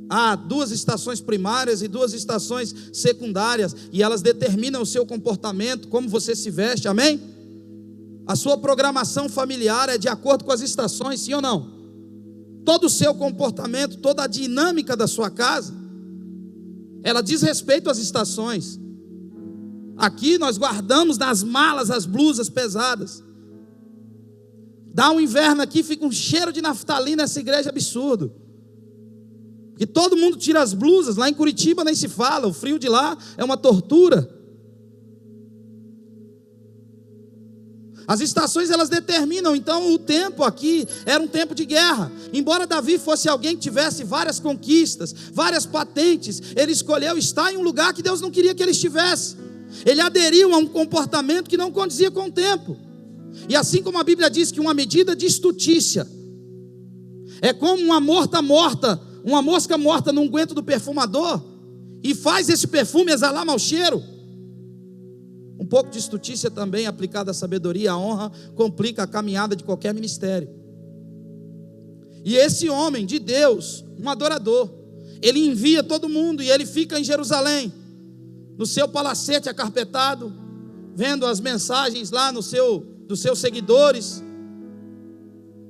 Há 2 estações primárias e 2 estações secundárias, e elas determinam o seu comportamento, como você se veste, amém? A sua programação familiar é de acordo com as estações, sim ou não? Todo o seu comportamento, toda a dinâmica da sua casa, ela diz respeito às estações. Aqui nós guardamos nas malas as blusas pesadas, Dá um inverno aqui, fica um cheiro de naftalina nessa igreja absurdo. Porque todo mundo tira as blusas, lá em Curitiba nem se fala, o frio de lá é uma tortura. As estações elas determinam, então o tempo aqui era um tempo de guerra. Embora Davi fosse alguém que tivesse várias conquistas, várias patentes, ele escolheu estar em um lugar que Deus não queria que ele estivesse. Ele aderiu a um comportamento que não condizia com o tempo. E assim como a Bíblia diz que uma medida de estutícia é como uma mosca morta no unguento do perfumador, e faz esse perfume exalar mau cheiro. Um pouco de estutícia também aplicada à sabedoria, à honra, complica a caminhada de qualquer ministério. E esse homem de Deus, um adorador, ele envia todo mundo e ele fica em Jerusalém, no seu palacete acarpetado, vendo as mensagens lá dos seus seguidores,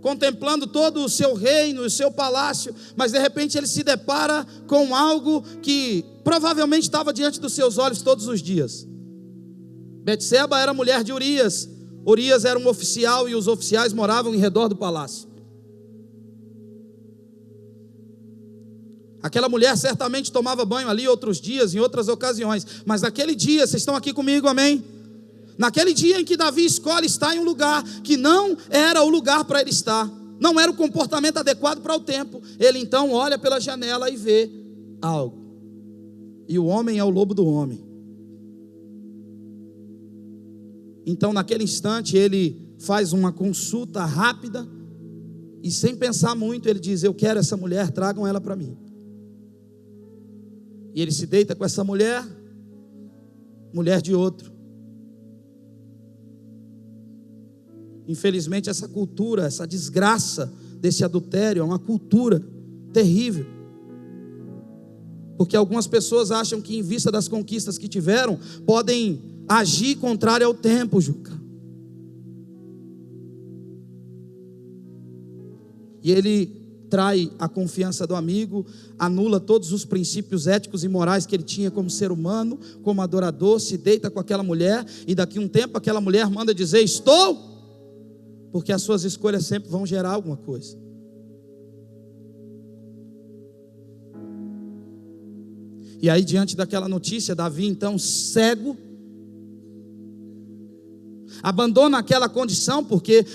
contemplando todo o seu reino, o seu palácio, mas de repente ele se depara com algo que provavelmente estava diante dos seus olhos todos os dias. Betseba era mulher de Urias. Urias era um oficial e os oficiais moravam em redor do palácio. Aquela mulher certamente tomava banho ali outros dias, em outras ocasiões, mas naquele dia, vocês estão aqui comigo, amém? Naquele dia em que Davi escolhe estar em um lugar que não era o lugar para ele estar, não era o comportamento adequado para o tempo, ele então olha pela janela e vê algo. E o homem é o lobo do homem. Então naquele instante ele faz uma consulta rápida e sem pensar muito ele diz: eu quero essa mulher, tragam ela para mim. E ele se deita com essa mulher, mulher de outro. Infelizmente essa cultura, essa desgraça desse adultério é uma cultura terrível. Porque algumas pessoas acham que em vista das conquistas que tiveram, podem agir contrário ao tempo, Juca. E ele trai a confiança do amigo, anula todos os princípios éticos e morais que ele tinha como ser humano, como adorador, se deita com aquela mulher, e daqui a um tempo aquela mulher manda dizer: estou, porque as suas escolhas sempre vão gerar alguma coisa. E aí, diante daquela notícia, Davi então cego, abandona aquela condição, porque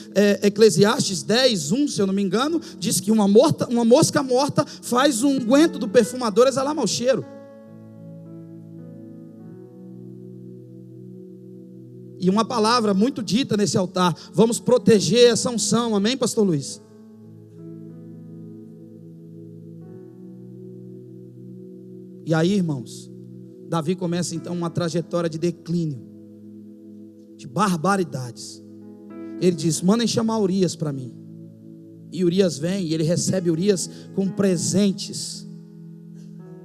Eclesiastes 10:1, se eu não me engano, diz que uma mosca morta faz um unguento do perfumador exalar mau cheiro. E uma palavra muito dita nesse altar: vamos proteger essa unção, amém, pastor Luiz? E aí, irmãos, Davi começa então uma trajetória de declínio, de barbaridades. Ele diz: mandem chamar Urias para mim. E Urias vem, e ele recebe Urias com presentes,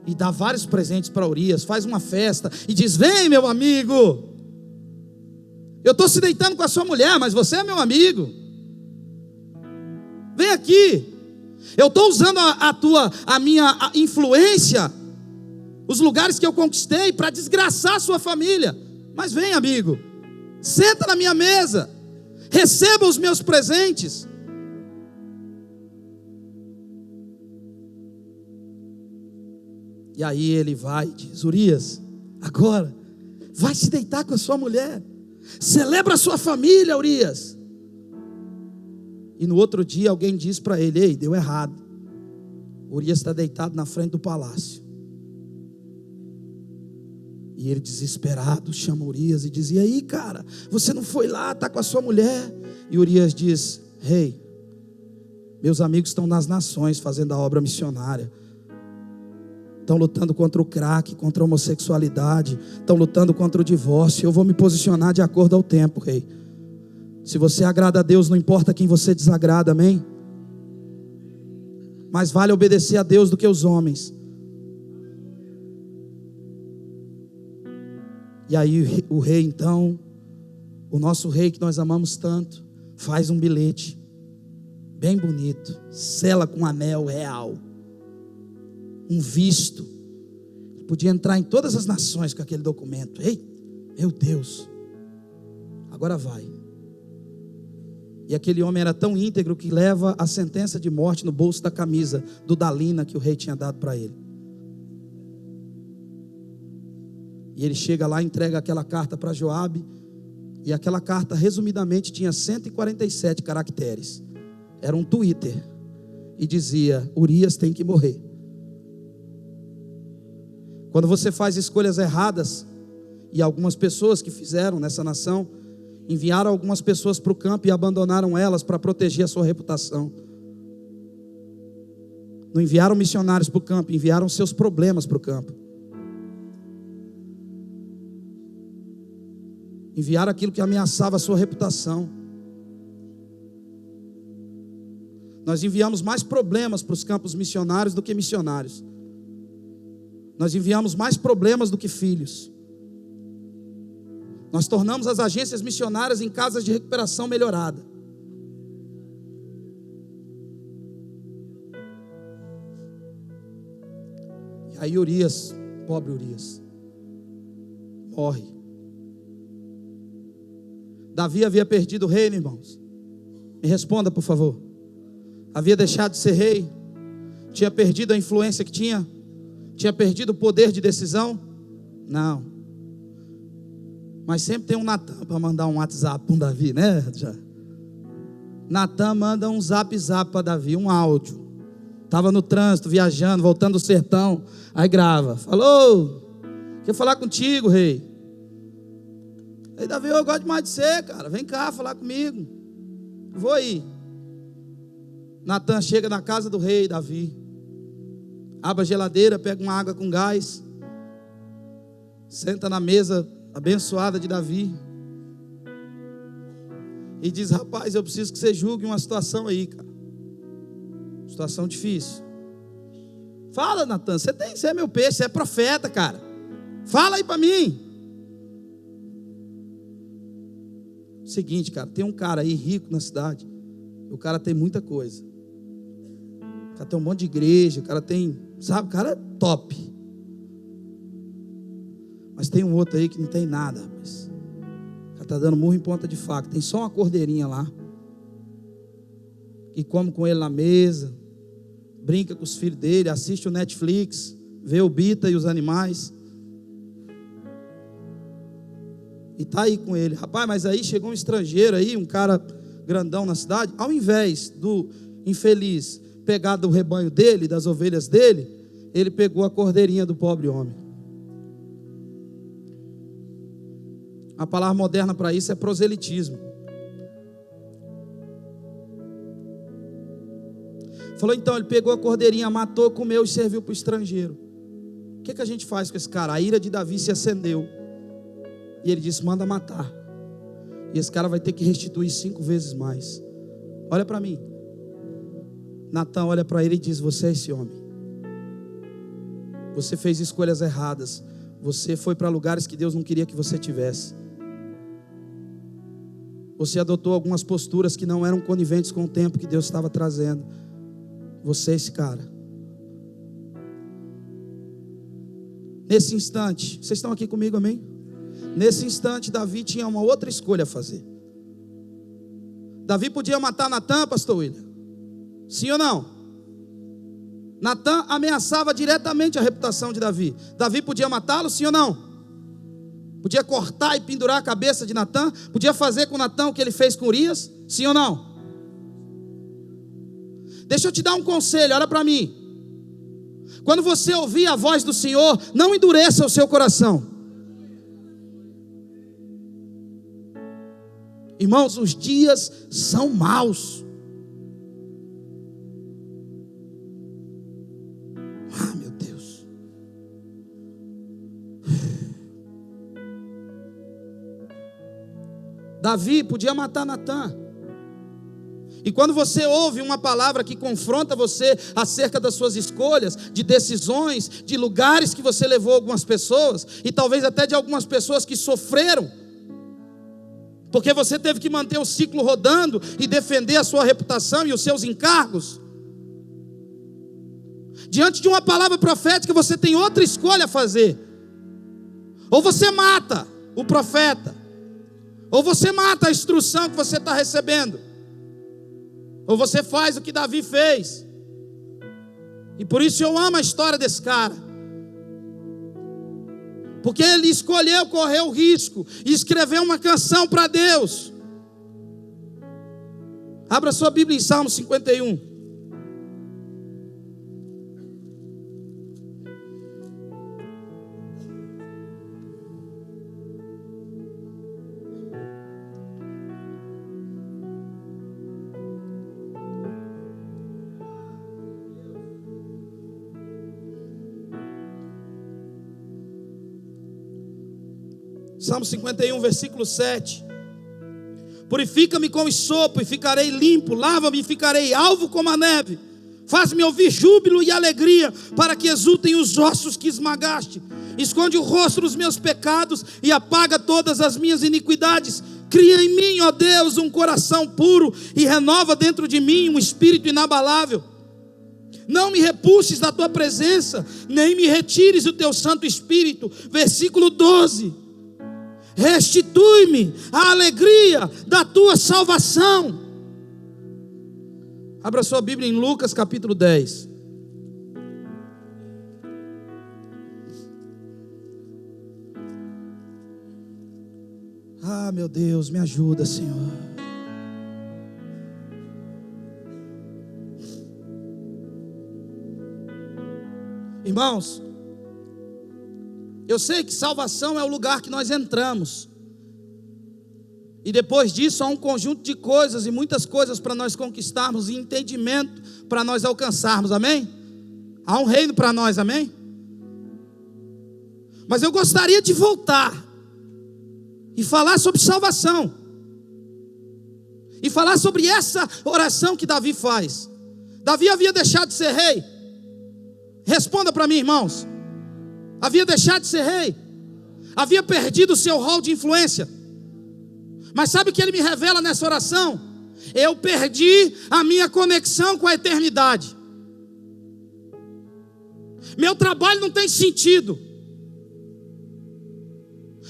e dá vários presentes para Urias, faz uma festa, e diz: vem meu amigo, eu estou se deitando com a sua mulher, mas você é meu amigo, vem aqui, eu estou usando a minha influência, os lugares que eu conquistei, para desgraçar a sua família, mas vem amigo, senta na minha mesa, receba os meus presentes. E aí ele vai e diz: Urias, agora vai se deitar com a sua mulher, celebra a sua família, Urias. E no outro dia alguém diz para ele: ei, deu errado, Urias está deitado na frente do palácio. E ele, desesperado, chama Urias e diz: e aí, cara, você não foi lá, está com a sua mulher? E Urias diz: rei, meus amigos estão nas nações fazendo a obra missionária, estão lutando contra o crack, contra a homossexualidade, estão lutando contra o divórcio. Eu vou me posicionar de acordo ao tempo, rei. Se você agrada a Deus, não importa quem você desagrada, amém? Mais vale obedecer a Deus do que os homens. E aí o rei então, o nosso rei que nós amamos tanto, faz um bilhete bem bonito, sela com um anel real, um visto. Ele podia entrar em todas as nações com aquele documento. Ei, meu Deus, agora vai. E aquele homem era tão íntegro que leva a sentença de morte no bolso da camisa do Dalina que o rei tinha dado para ele. E ele chega lá, entrega aquela carta para Joabe. E aquela carta, resumidamente, tinha 147 caracteres. Era um Twitter. E dizia: Urias tem que morrer. Quando você faz escolhas erradas, e algumas pessoas que fizeram nessa nação, enviaram algumas pessoas para o campo e abandonaram elas para proteger a sua reputação. Não enviaram missionários para o campo, enviaram seus problemas para o campo. Enviaram aquilo que ameaçava a sua reputação. Nós enviamos mais problemas para os campos missionários do que missionários. Nós enviamos mais problemas do que filhos. Nós tornamos as agências missionárias em casas de recuperação melhorada. E aí Urias, pobre Urias, morre. Davi havia perdido o reino, irmãos. Me responda, por favor. Havia deixado de ser rei? Tinha perdido a influência que tinha? Tinha perdido o poder de decisão? Não. Mas sempre tem um Natan para mandar um WhatsApp para um Davi, né? Natan manda um zap para Davi, um áudio. Estava no trânsito, viajando, voltando do sertão. Aí grava. Falou, quer falar contigo, rei. Aí Davi: eu gosto demais de você, cara. Vem cá falar comigo. Vou aí. Natan chega na casa do rei Davi. Abre a geladeira, pega uma água com gás. Senta na mesa abençoada de Davi. E diz: rapaz, eu preciso que você julgue uma situação aí, cara. Situação difícil. Fala, Natan, você é meu peixe, você é profeta, cara. Fala aí para mim. Seguinte, cara, tem um cara aí rico na cidade. O cara tem muita coisa. O cara tem um monte de igreja. O cara tem, sabe, o cara é top. Mas tem um outro aí que não tem nada, rapaz. O cara está dando murro em ponta de faca. Tem só uma cordeirinha lá. E come com ele na mesa. Brinca com os filhos dele. Assiste o Netflix. Vê o Bita e os animais. E está aí com ele. Rapaz, mas aí chegou um estrangeiro aí, um cara grandão na cidade. Ao invés do infeliz pegar do rebanho dele, das ovelhas dele, ele pegou a cordeirinha do pobre homem. A palavra moderna para isso é proselitismo. Falou, então, ele pegou a cordeirinha, matou, comeu e serviu para o estrangeiro. O que a gente faz com esse cara? A ira de Davi se acendeu. E ele disse: manda matar. E esse cara vai ter que restituir 5 vezes mais. Olha para mim. Natan olha para ele e diz: você é esse homem. Você fez escolhas erradas. Você foi para lugares que Deus não queria que você tivesse. Você adotou algumas posturas que não eram coniventes com o tempo que Deus estava trazendo. Você é esse cara. Nesse instante, vocês estão aqui comigo, amém? Nesse instante, Davi tinha uma outra escolha a fazer. Davi podia matar Natan, pastor William? Sim ou não? Natan ameaçava diretamente a reputação de Davi. Davi podia matá-lo, sim ou não? Podia cortar e pendurar a cabeça de Natan? Podia fazer com Natan o que ele fez com Urias? Sim ou não? Deixa eu te dar um conselho, olha para mim. Quando você ouvir a voz do Senhor, não endureça o seu coração. Irmãos, os dias são maus. Ah, meu Deus. Davi podia matar Natan. E quando você ouve uma palavra que confronta você acerca das suas escolhas, de decisões, de lugares que você levou algumas pessoas, e talvez até de algumas pessoas que sofreram, porque você teve que manter o ciclo rodando e defender a sua reputação e os seus encargos. Diante de uma palavra profética, você tem outra escolha a fazer. Ou você mata o profeta, ou você mata a instrução que você está recebendo. Ou você faz o que Davi fez. E por isso eu amo a história desse cara. Porque ele escolheu correr o risco e escrever uma canção para Deus. Abra sua Bíblia em Salmo 51. Salmo 51, versículo 7. Purifica-me com esopo e ficarei limpo, lava-me e ficarei alvo como a neve. Faz-me ouvir júbilo e alegria, para que exultem os ossos que esmagaste. Esconde o rosto dos meus pecados e apaga todas as minhas iniquidades. Cria em mim, ó Deus, um coração puro e renova dentro de mim um espírito inabalável. Não me repulses da tua presença, nem me retires o teu Santo Espírito. Versículo 12. Restitui-me a alegria da tua salvação. Abra sua Bíblia em Lucas capítulo 10. Ah, meu Deus, me ajuda, Senhor. Irmãos, eu sei que salvação é o lugar que nós entramos. E depois disso há um conjunto de coisas e muitas coisas para nós conquistarmos e entendimento para nós alcançarmos, amém? Há um reino para nós, amém? Mas eu gostaria de voltar e falar sobre salvação. E falar sobre essa oração que Davi faz. Davi havia deixado de ser rei? Responda para mim, irmãos. Havia deixado de ser rei, havia perdido o seu rol de influência. Mas sabe o que ele me revela nessa oração? Eu perdi a minha conexão com a eternidade. Meu trabalho não tem sentido,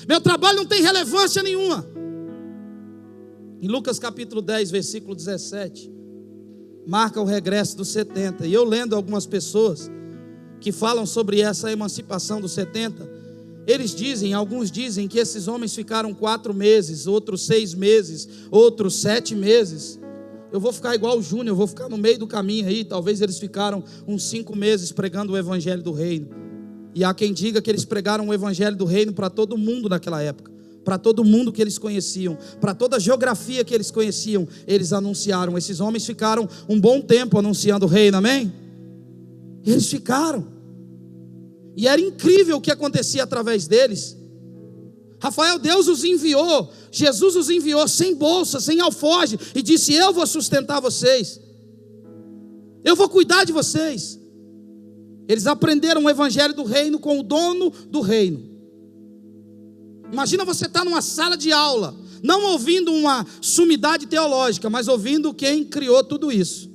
meu trabalho não tem relevância nenhuma. Em Lucas capítulo 10, versículo 17, marca o regresso dos 70. E eu lendo algumas pessoas que falam sobre essa emancipação dos 70, alguns dizem que esses homens ficaram 4 meses, outros 6 meses, outros 7 meses. Eu vou ficar igual o Júnior, eu vou ficar no meio do caminho aí. Talvez eles ficaram uns 5 meses pregando o evangelho do reino. E há quem diga que eles pregaram o evangelho do reino para todo mundo naquela época, para todo mundo que eles conheciam, para toda a geografia que eles conheciam, eles anunciaram. Esses homens ficaram um bom tempo anunciando o reino, amém? Eles ficaram. E era incrível o que acontecia através deles. Rafael, Deus os enviou, Jesus os enviou sem bolsa, sem alforje, e disse: eu vou sustentar vocês, eu vou cuidar de vocês. Eles aprenderam o evangelho do reino com o dono do reino. Imagina você estar numa sala de aula, não ouvindo uma sumidade teológica, mas ouvindo quem criou tudo isso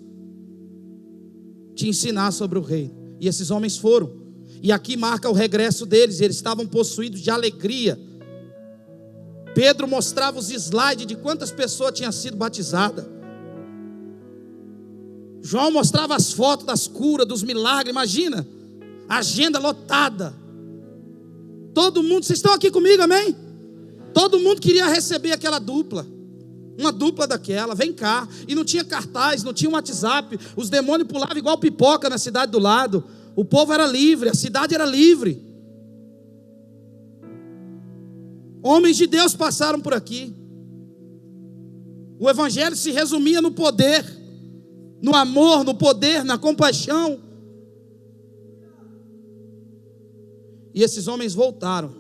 te ensinar sobre o reino. E esses homens foram. E aqui marca o regresso deles. Eles estavam possuídos de alegria. Pedro mostrava os slides de quantas pessoas tinham sido batizadas. João mostrava as fotos das curas, dos milagres. Imagina, agenda lotada. Todo mundo, vocês estão aqui comigo, amém? Todo mundo queria receber aquela dupla. Uma dupla daquela, vem cá. E não tinha cartaz, não tinha WhatsApp. Os demônios pulavam igual pipoca na cidade do lado. O povo era livre, a cidade era livre. Homens de Deus passaram por aqui. O evangelho se resumia no poder, no amor, no poder, na compaixão. E esses homens voltaram.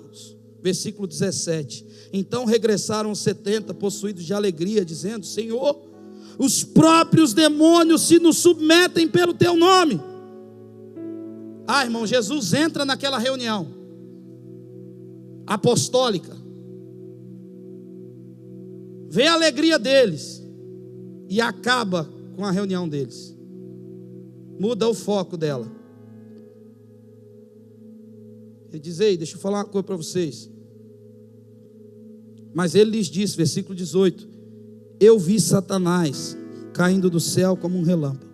Versículo 17. Então regressaram os 70, possuídos de alegria, dizendo: Senhor, os próprios demônios se nos submetem pelo teu nome. Ah, irmão, Jesus entra naquela reunião apostólica, vê a alegria deles e acaba com a reunião deles. Muda o foco dela. Ele diz: ei, deixa eu falar uma coisa para vocês. Mas ele lhes disse, versículo 18: eu vi Satanás caindo do céu como um relâmpago.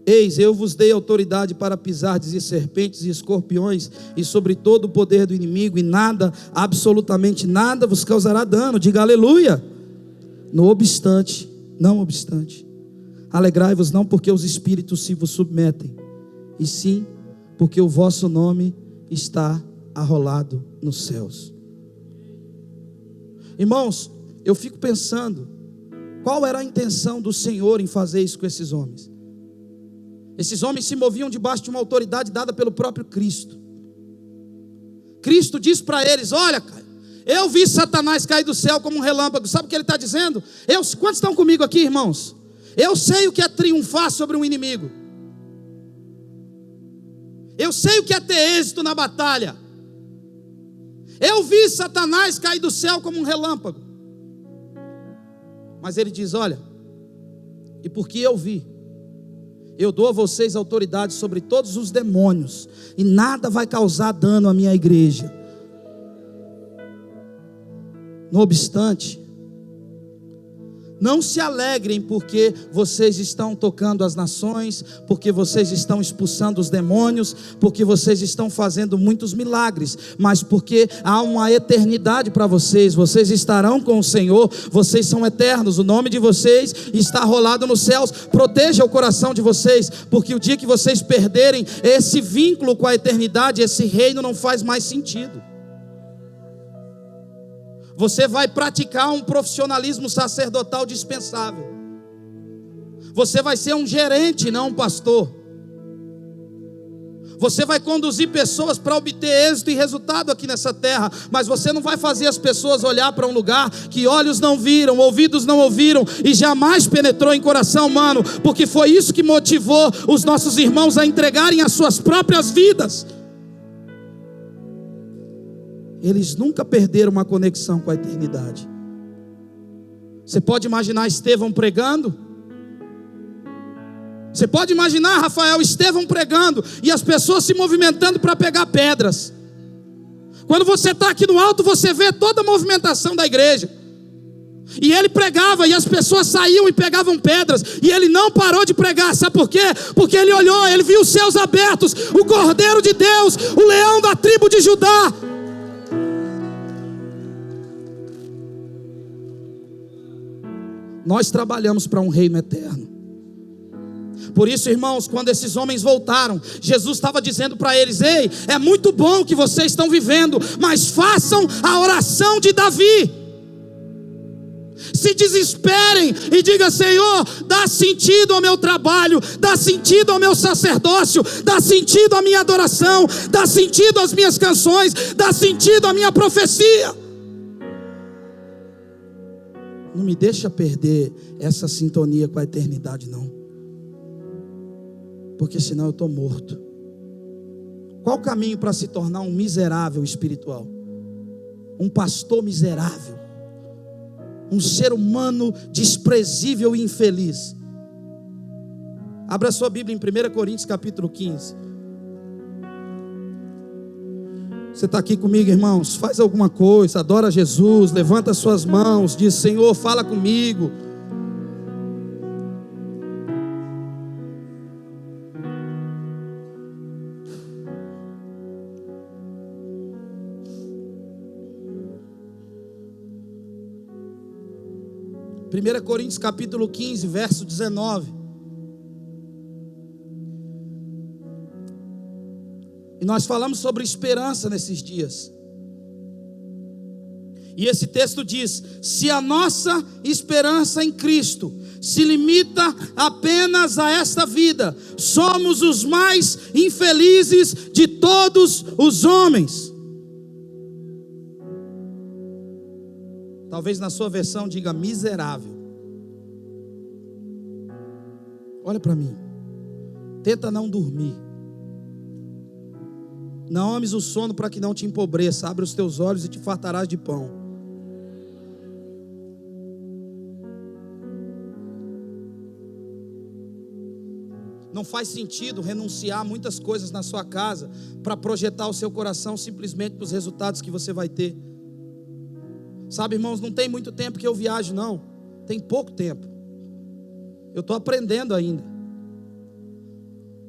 Eis, eu vos dei autoridade para pisardes serpentes e escorpiões, e sobre todo o poder do inimigo, e nada, absolutamente nada, vos causará dano. Diga aleluia. Não obstante, alegrai-vos não porque os espíritos se vos submetem, e sim porque o vosso nome está arrolado nos céus. Irmãos, eu fico pensando, qual era a intenção do Senhor em fazer isso com esses homens? Esses homens se moviam debaixo de uma autoridade dada pelo próprio Cristo. Cristo diz para eles: olha, eu vi Satanás cair do céu como um relâmpago. Sabe o que ele está dizendo? Quantos estão comigo aqui, irmãos? Eu sei o que é triunfar sobre um inimigo. Eu sei o que é ter êxito na batalha. Eu vi Satanás cair do céu como um relâmpago. Mas ele diz: olha, e porque eu vi, eu dou a vocês autoridade sobre todos os demônios, e nada vai causar dano à minha igreja. Não obstante, não se alegrem porque vocês estão tocando as nações, porque vocês estão expulsando os demônios, porque vocês estão fazendo muitos milagres, mas porque há uma eternidade para vocês. Vocês estarão com o Senhor, vocês são eternos, o nome de vocês está rolado nos céus. Proteja o coração de vocês, porque o dia que vocês perderem esse vínculo com a eternidade, esse reino não faz mais sentido. Você vai praticar um profissionalismo sacerdotal dispensável. Você vai ser um gerente, não um pastor. Você vai conduzir pessoas para obter êxito e resultado aqui nessa terra, mas você não vai fazer as pessoas olhar para um lugar que olhos não viram, ouvidos não ouviram e jamais penetrou em coração humano, porque foi isso que motivou os nossos irmãos a entregarem as suas próprias vidas. Eles nunca perderam uma conexão com a eternidade. Você pode imaginar Estevão pregando? Você pode imaginar, Rafael, Estevão pregando e as pessoas se movimentando para pegar pedras. Quando você está aqui no alto, você vê toda a movimentação da igreja. E ele pregava e as pessoas saíam e pegavam pedras, e ele não parou de pregar. Sabe por quê? Porque ele olhou, ele viu os céus abertos, o Cordeiro de Deus, o leão da tribo de Judá. Nós trabalhamos para um reino eterno. Por isso, irmãos, quando esses homens voltaram, Jesus estava dizendo para eles: ei, é muito bom o que vocês estão vivendo, mas façam a oração de Davi. Se desesperem e digam: Senhor, dá sentido ao meu trabalho, dá sentido ao meu sacerdócio, dá sentido à minha adoração, dá sentido às minhas canções, dá sentido à minha profecia. Não me deixa perder essa sintonia com a eternidade, não. Porque senão eu estou morto. Qual o caminho para se tornar um miserável espiritual? Um pastor miserável? Um ser humano desprezível e infeliz? Abra sua Bíblia em 1 Coríntios capítulo 15. Você está aqui comigo, irmãos? Faz alguma coisa, adora Jesus, levanta suas mãos, diz: Senhor, fala comigo. Primeira Coríntios capítulo 15, verso 19. E nós falamos sobre esperança nesses dias. E esse texto diz: se a nossa esperança em Cristo se limita apenas a esta vida, somos os mais infelizes de todos os homens. Talvez na sua versão diga miserável. Olha para mim. Tenta não dormir. Não ames o sono para que não te empobreça. Abre os teus olhos e te fartarás de pão. Não faz sentido renunciar a muitas coisas na sua casa para projetar o seu coração simplesmente para os resultados que você vai ter. Sabe, irmãos, não tem muito tempo que eu viajo, não. Tem pouco tempo. Eu estou aprendendo ainda.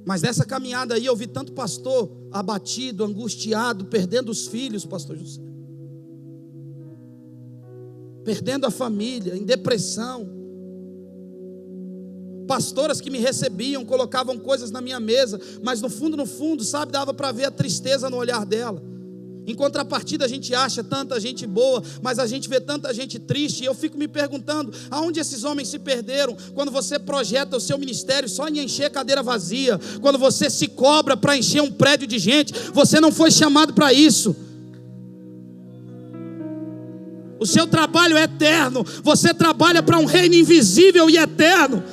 Mas nessa caminhada aí eu vi tanto pastor abatido, angustiado, perdendo os filhos, pastor José. Perdendo a família, em depressão. Pastoras que me recebiam, colocavam coisas na minha mesa, mas no fundo, sabe, dava para ver a tristeza no olhar dela. Em contrapartida, a gente acha tanta gente boa, mas a gente vê tanta gente triste. E eu fico me perguntando, aonde esses homens se perderam? Quando você projeta o seu ministério só em encher cadeira vazia, quando você se cobra para encher um prédio de gente, você não foi chamado para isso. O seu trabalho é eterno, você trabalha para um reino invisível e eterno.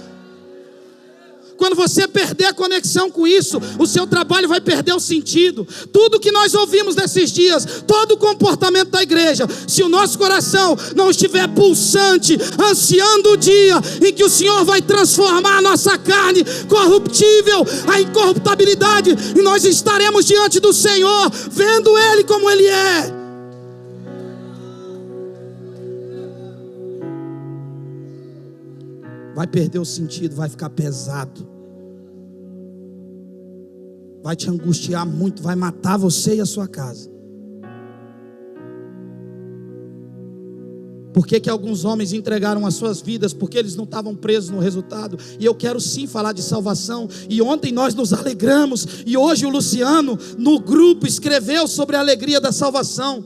Quando você perder a conexão com isso, o seu trabalho vai perder o sentido. Tudo que nós ouvimos nesses dias, todo o comportamento da igreja, se o nosso coração não estiver pulsante, ansiando o dia em que o Senhor vai transformar a nossa carne corruptível, a incorruptibilidade, e nós estaremos diante do Senhor, vendo Ele como Ele é. Vai perder o sentido, vai ficar pesado. Vai te angustiar muito, vai matar você e a sua casa. Por que alguns homens entregaram as suas vidas? Porque eles não estavam presos no resultado. E eu quero sim falar de salvação. E ontem nós nos alegramos. E hoje o Luciano, no grupo, escreveu sobre a alegria da salvação.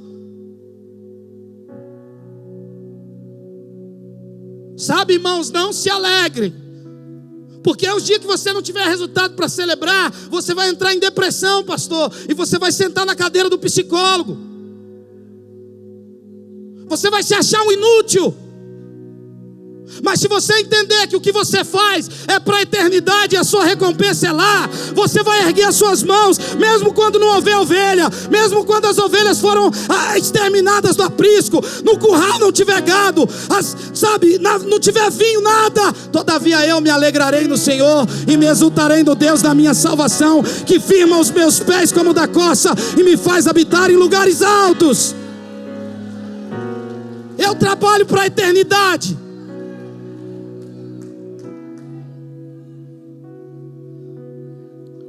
Sabe, irmãos, não se alegrem. Porque os dias que você não tiver resultado para celebrar, você vai entrar em depressão, pastor. E você vai sentar na cadeira do psicólogo. Você vai se achar um inútil. Mas se você entender que o que você faz é para a eternidade e a sua recompensa é lá, você vai erguer as suas mãos, mesmo quando não houver ovelha, mesmo quando as ovelhas foram exterminadas do aprisco, no curral não tiver gado, não tiver vinho, nada. Todavia eu me alegrarei no Senhor e me exultarei no Deus da minha salvação, que firma os meus pés como da coça e me faz habitar em lugares altos. Eu trabalho para a eternidade.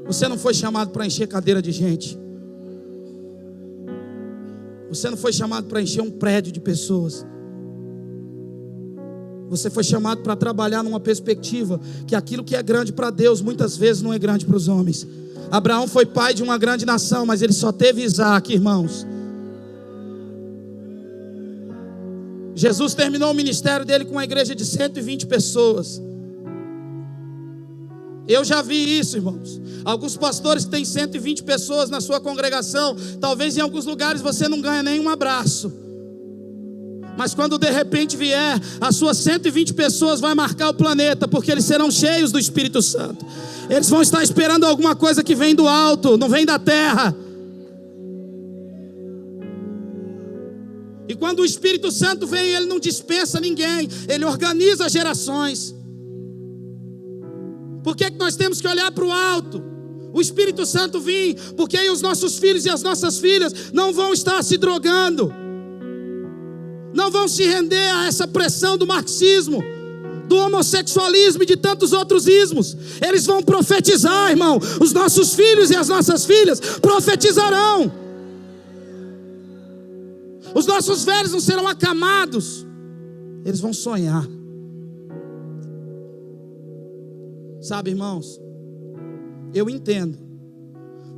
Você não foi chamado para encher cadeira de gente. Você não foi chamado para encher um prédio de pessoas. Você foi chamado para trabalhar numa perspectiva que aquilo que é grande para Deus muitas vezes não é grande para os homens. Abraão foi pai de uma grande nação, mas ele só teve Isaac, irmãos. Jesus terminou o ministério dele com uma igreja de 120 pessoas. Eu já vi isso, irmãos. Alguns pastores têm 120 pessoas na sua congregação. Talvez em alguns lugares você não ganhe nem um abraço. Mas quando de repente vier, as suas 120 pessoas vai marcar o planeta, porque eles serão cheios do Espírito Santo. Eles vão estar esperando alguma coisa que vem do alto, não vem da terra. E quando o Espírito Santo vem, ele não dispensa ninguém, ele organiza gerações. Por que nós temos que olhar para o alto? O Espírito Santo vir, porque aí os nossos filhos e as nossas filhas não vão estar se drogando, não vão se render a essa pressão do marxismo, do homossexualismo e de tantos outros ismos. Eles vão profetizar, irmão. Os nossos filhos e as nossas filhas profetizarão. Os nossos velhos não serão acamados, eles vão sonhar. Sabe, irmãos, eu entendo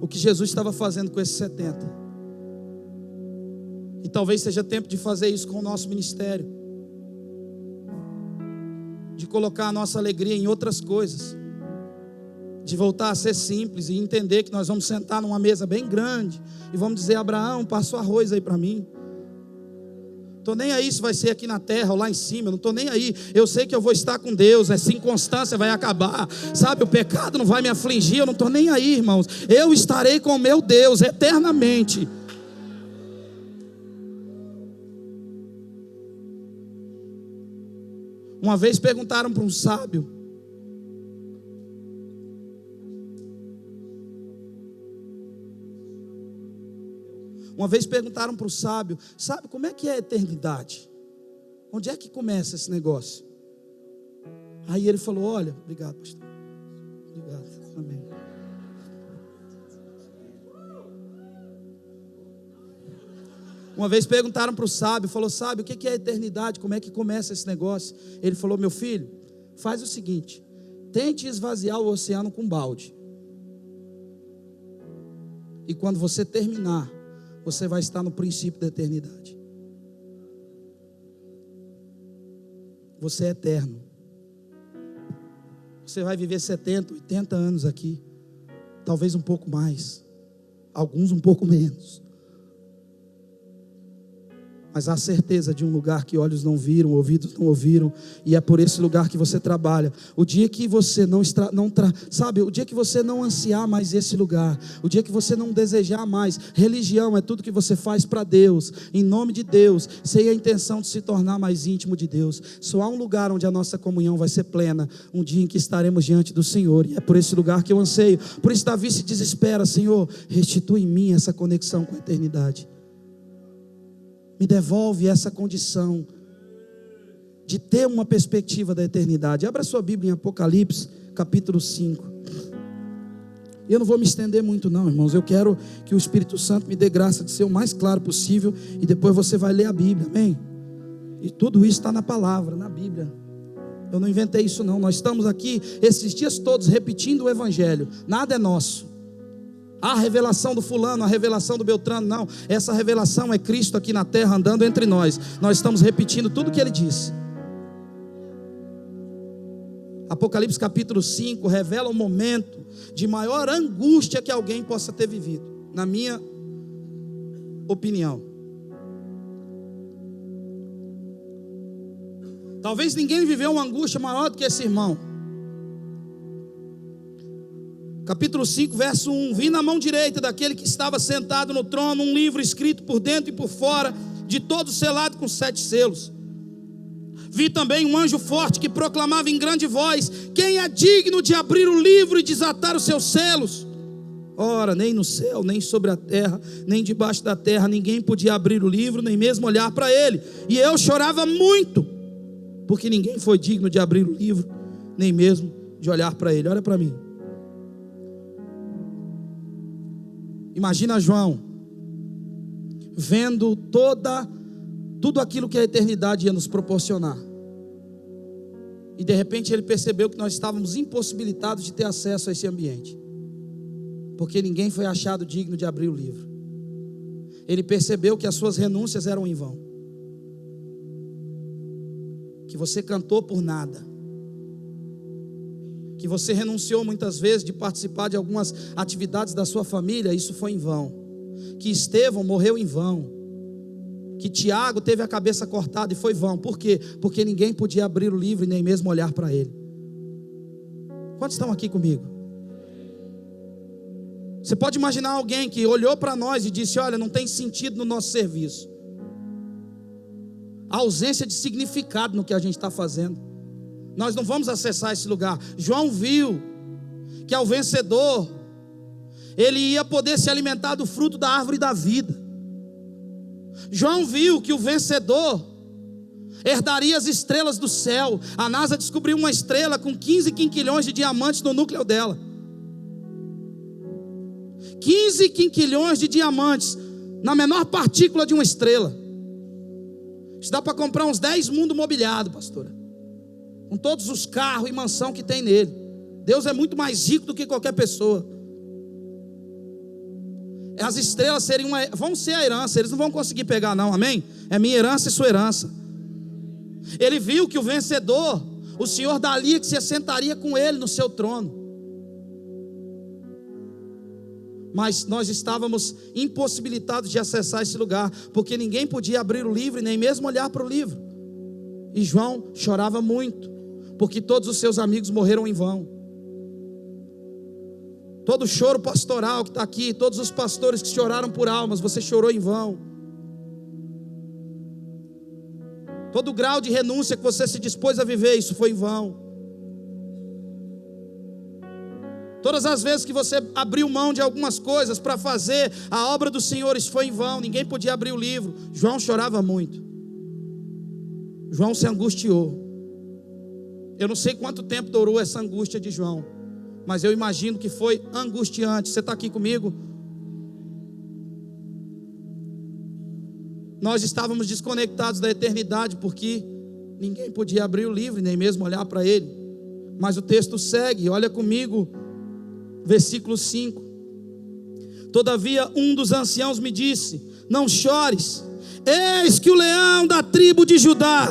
o que Jesus estava fazendo com esses 70. E talvez seja tempo de fazer isso com o nosso ministério, de colocar a nossa alegria em outras coisas, de voltar a ser simples e entender que nós vamos sentar numa mesa bem grande e vamos dizer: Abraão, passa o arroz aí para mim. Estou nem aí se vai ser aqui na terra ou lá em cima, eu não estou nem aí. Eu sei que eu vou estar com Deus, essa inconstância vai acabar, sabe, o pecado não vai me afligir, eu não estou nem aí, irmãos. Eu estarei com o meu Deus eternamente. Uma vez perguntaram para um sábio, sabe como é que é a eternidade? Onde é que começa esse negócio? Aí ele falou: olha, obrigado, pastor. Obrigado, amém. Uma vez perguntaram para o sábio, falou: sábio, o que é a eternidade? Como é que começa esse negócio? Ele falou: meu filho, faz o seguinte, tente esvaziar o oceano com balde. E quando você terminar, você vai estar no princípio da eternidade. Você é eterno. Você vai viver 70, 80 anos aqui. Talvez um pouco mais. Alguns um pouco menos. Mas há certeza de um lugar que olhos não viram, ouvidos não ouviram, e é por esse lugar que você trabalha. O dia que você sabe, o dia que você não ansiar mais esse lugar, o dia que você não desejar mais, religião é tudo que você faz para Deus, em nome de Deus, sem a intenção de se tornar mais íntimo de Deus. Só há um lugar onde a nossa comunhão vai ser plena, um dia em que estaremos diante do Senhor, e é por esse lugar que eu anseio. Por isso Davi se desespera: Senhor, restitui em mim essa conexão com a eternidade. Me devolve essa condição de ter uma perspectiva da eternidade. Abra sua Bíblia em Apocalipse, capítulo 5. Eu não vou me estender muito não, irmãos. Eu quero que o Espírito Santo me dê graça de ser o mais claro possível. E depois você vai ler a Bíblia, amém? E tudo isso está na palavra, na Bíblia. Eu não inventei isso não. Nós estamos aqui esses dias todos repetindo o Evangelho. Nada é nosso. A revelação do fulano, a revelação do Beltrano, não. Essa revelação é Cristo aqui na terra andando entre nós. Nós estamos repetindo tudo o que ele disse. Apocalipse capítulo 5 revela o momento de maior angústia que alguém possa ter vivido, na minha opinião. Talvez ninguém viveu uma angústia maior do que esse irmão. Capítulo 5, verso 1. Vi na mão direita daquele que estava sentado no trono um livro escrito por dentro e por fora, de todo selado com 7 selos. Vi também um anjo forte que proclamava em grande voz: quem é digno de abrir o livro e desatar os seus selos? Ora, nem no céu, nem sobre a terra, nem debaixo da terra, ninguém podia abrir o livro, nem mesmo olhar para ele. E eu chorava muito, porque ninguém foi digno de abrir o livro, nem mesmo de olhar para ele. Olha para mim. Imagina João vendo tudo aquilo que a eternidade ia nos proporcionar. E de repente ele percebeu que nós estávamos impossibilitados de ter acesso a esse ambiente, porque ninguém foi achado digno de abrir o livro. Ele percebeu que as suas renúncias eram em vão, que você cantou por nada, que você renunciou muitas vezes de participar de algumas atividades da sua família, isso foi em vão. Que Estevão morreu em vão. Que Tiago teve a cabeça cortada e foi vão. Por quê? Porque ninguém podia abrir o livro e nem mesmo olhar para ele. Quantos estão aqui comigo? Você pode imaginar alguém que olhou para nós e disse: olha, não tem sentido no nosso serviço. A ausência de significado no que a gente está fazendo. Nós não vamos acessar esse lugar. João viu que ao vencedor, ele ia poder se alimentar do fruto da árvore da vida. João viu que o vencedor herdaria as estrelas do céu. A NASA descobriu uma estrela com 15 quinquilhões de diamantes no núcleo dela. 15 quinquilhões de diamantes na menor partícula de uma estrela. Isso dá para comprar uns 10 mundos mobiliados, pastora, com todos os carros e mansão que tem nele. Deus é muito mais rico do que qualquer pessoa. As estrelas vão ser a herança. Eles não vão conseguir pegar não, amém? É minha herança e sua herança. Ele viu que o vencedor, o Senhor daria que se assentaria com ele no seu trono. Mas nós estávamos impossibilitados de acessar esse lugar, porque ninguém podia abrir o livro e nem mesmo olhar para o livro. E João chorava muito, porque todos os seus amigos morreram em vão. Todo choro pastoral que está aqui, todos os pastores que choraram por almas, você chorou em vão. Todo grau de renúncia que você se dispôs a viver, isso foi em vão. Todas as vezes que você abriu mão de algumas coisas para fazer a obra do Senhor, isso foi em vão. Ninguém podia abrir o livro. João chorava muito. João se angustiou. Eu não sei quanto tempo durou essa angústia de João, mas eu imagino que foi angustiante. Você está aqui comigo? Nós estávamos desconectados da eternidade, porque ninguém podia abrir o livro, nem mesmo olhar para ele. Mas o texto segue, olha comigo, versículo 5. Todavia um dos anciãos me disse: não chores, eis que o leão da tribo de Judá,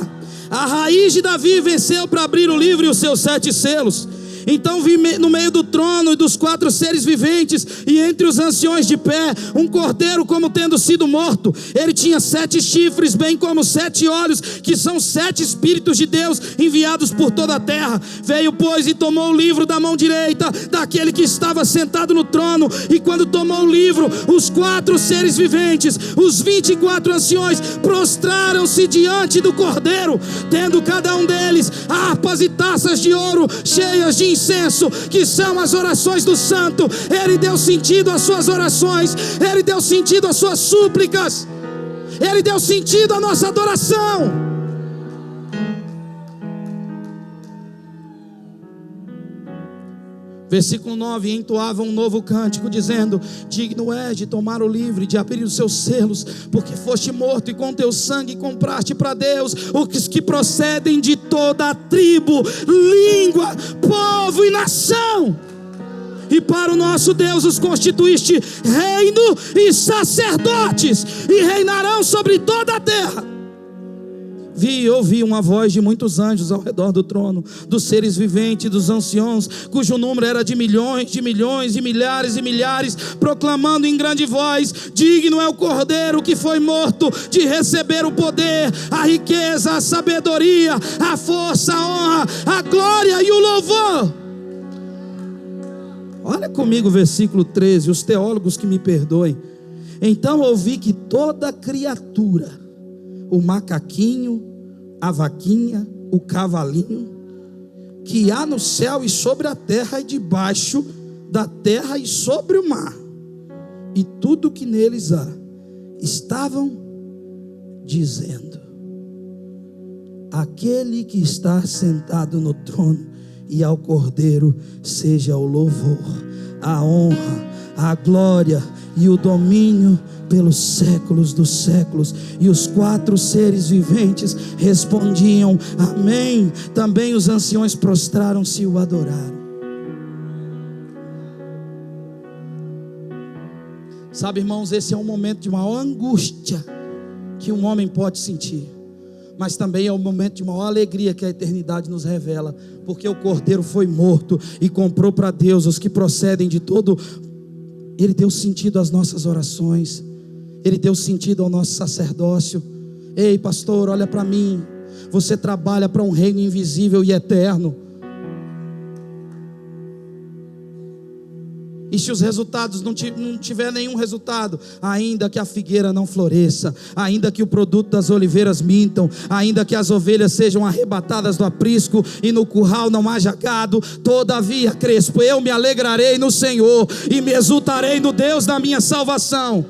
a raiz de Davi, venceu para abrir o livro e os seus 7 selos. Então vi no meio do trono e dos 4 seres viventes, e entre os anciões de pé, um cordeiro como tendo sido morto. Ele tinha 7 chifres, bem como 7 olhos, que são 7 espíritos de Deus enviados por toda a terra. Veio, pois, e tomou o livro da mão direita daquele que estava sentado no trono. E quando tomou o livro, os 4 seres viventes, os 24 anciões, prostraram-se diante do cordeiro, tendo cada um deles harpas e taças de ouro cheias de incenso, que são as orações do santo. Ele deu sentido às suas orações, ele deu sentido às suas súplicas, ele deu sentido à nossa adoração. Versículo 9: entoava um novo cântico, dizendo: digno és de tomar o livro e de abrir os seus selos, porque foste morto e com teu sangue compraste para Deus os que procedem de toda a tribo, língua, povo e nação. E para o nosso Deus os constituíste reino e sacerdotes, e reinarão sobre toda a terra. Vi e ouvi uma voz de muitos anjos ao redor do trono, dos seres viventes, dos anciãos, cujo número era de milhões, e milhares e milhares, proclamando em grande voz: digno é o cordeiro que foi morto de receber o poder, a riqueza, a sabedoria, a força, a honra, a glória e o louvor. Olha comigo o versículo 13, os teólogos que me perdoem. Então ouvi que toda criatura, o macaquinho, a vaquinha, o cavalinho, que há no céu e sobre a terra e debaixo da terra e sobre o mar, e tudo que neles há, estavam dizendo: aquele que está sentado no trono e ao Cordeiro seja o louvor, a honra, a glória e o domínio pelos séculos dos séculos. E os 4 seres viventes respondiam: amém. Também os anciões prostraram-se e o adoraram. Sabe, irmãos, esse é um momento de maior angústia que um homem pode sentir, mas também é um momento de maior alegria que a eternidade nos revela, porque o Cordeiro foi morto e comprou para Deus os que procedem de todo. Ele deu sentido às nossas orações, ele deu sentido ao nosso sacerdócio. Ei, pastor, olha para mim, você trabalha para um reino invisível e eterno. E se os resultados não tiver nenhum resultado, ainda que a figueira não floresça, ainda que o produto das oliveiras mintam, ainda que as ovelhas sejam arrebatadas do aprisco e no curral não haja gado, todavia, Crespo, eu me alegrarei no Senhor e me exultarei no Deus da minha salvação.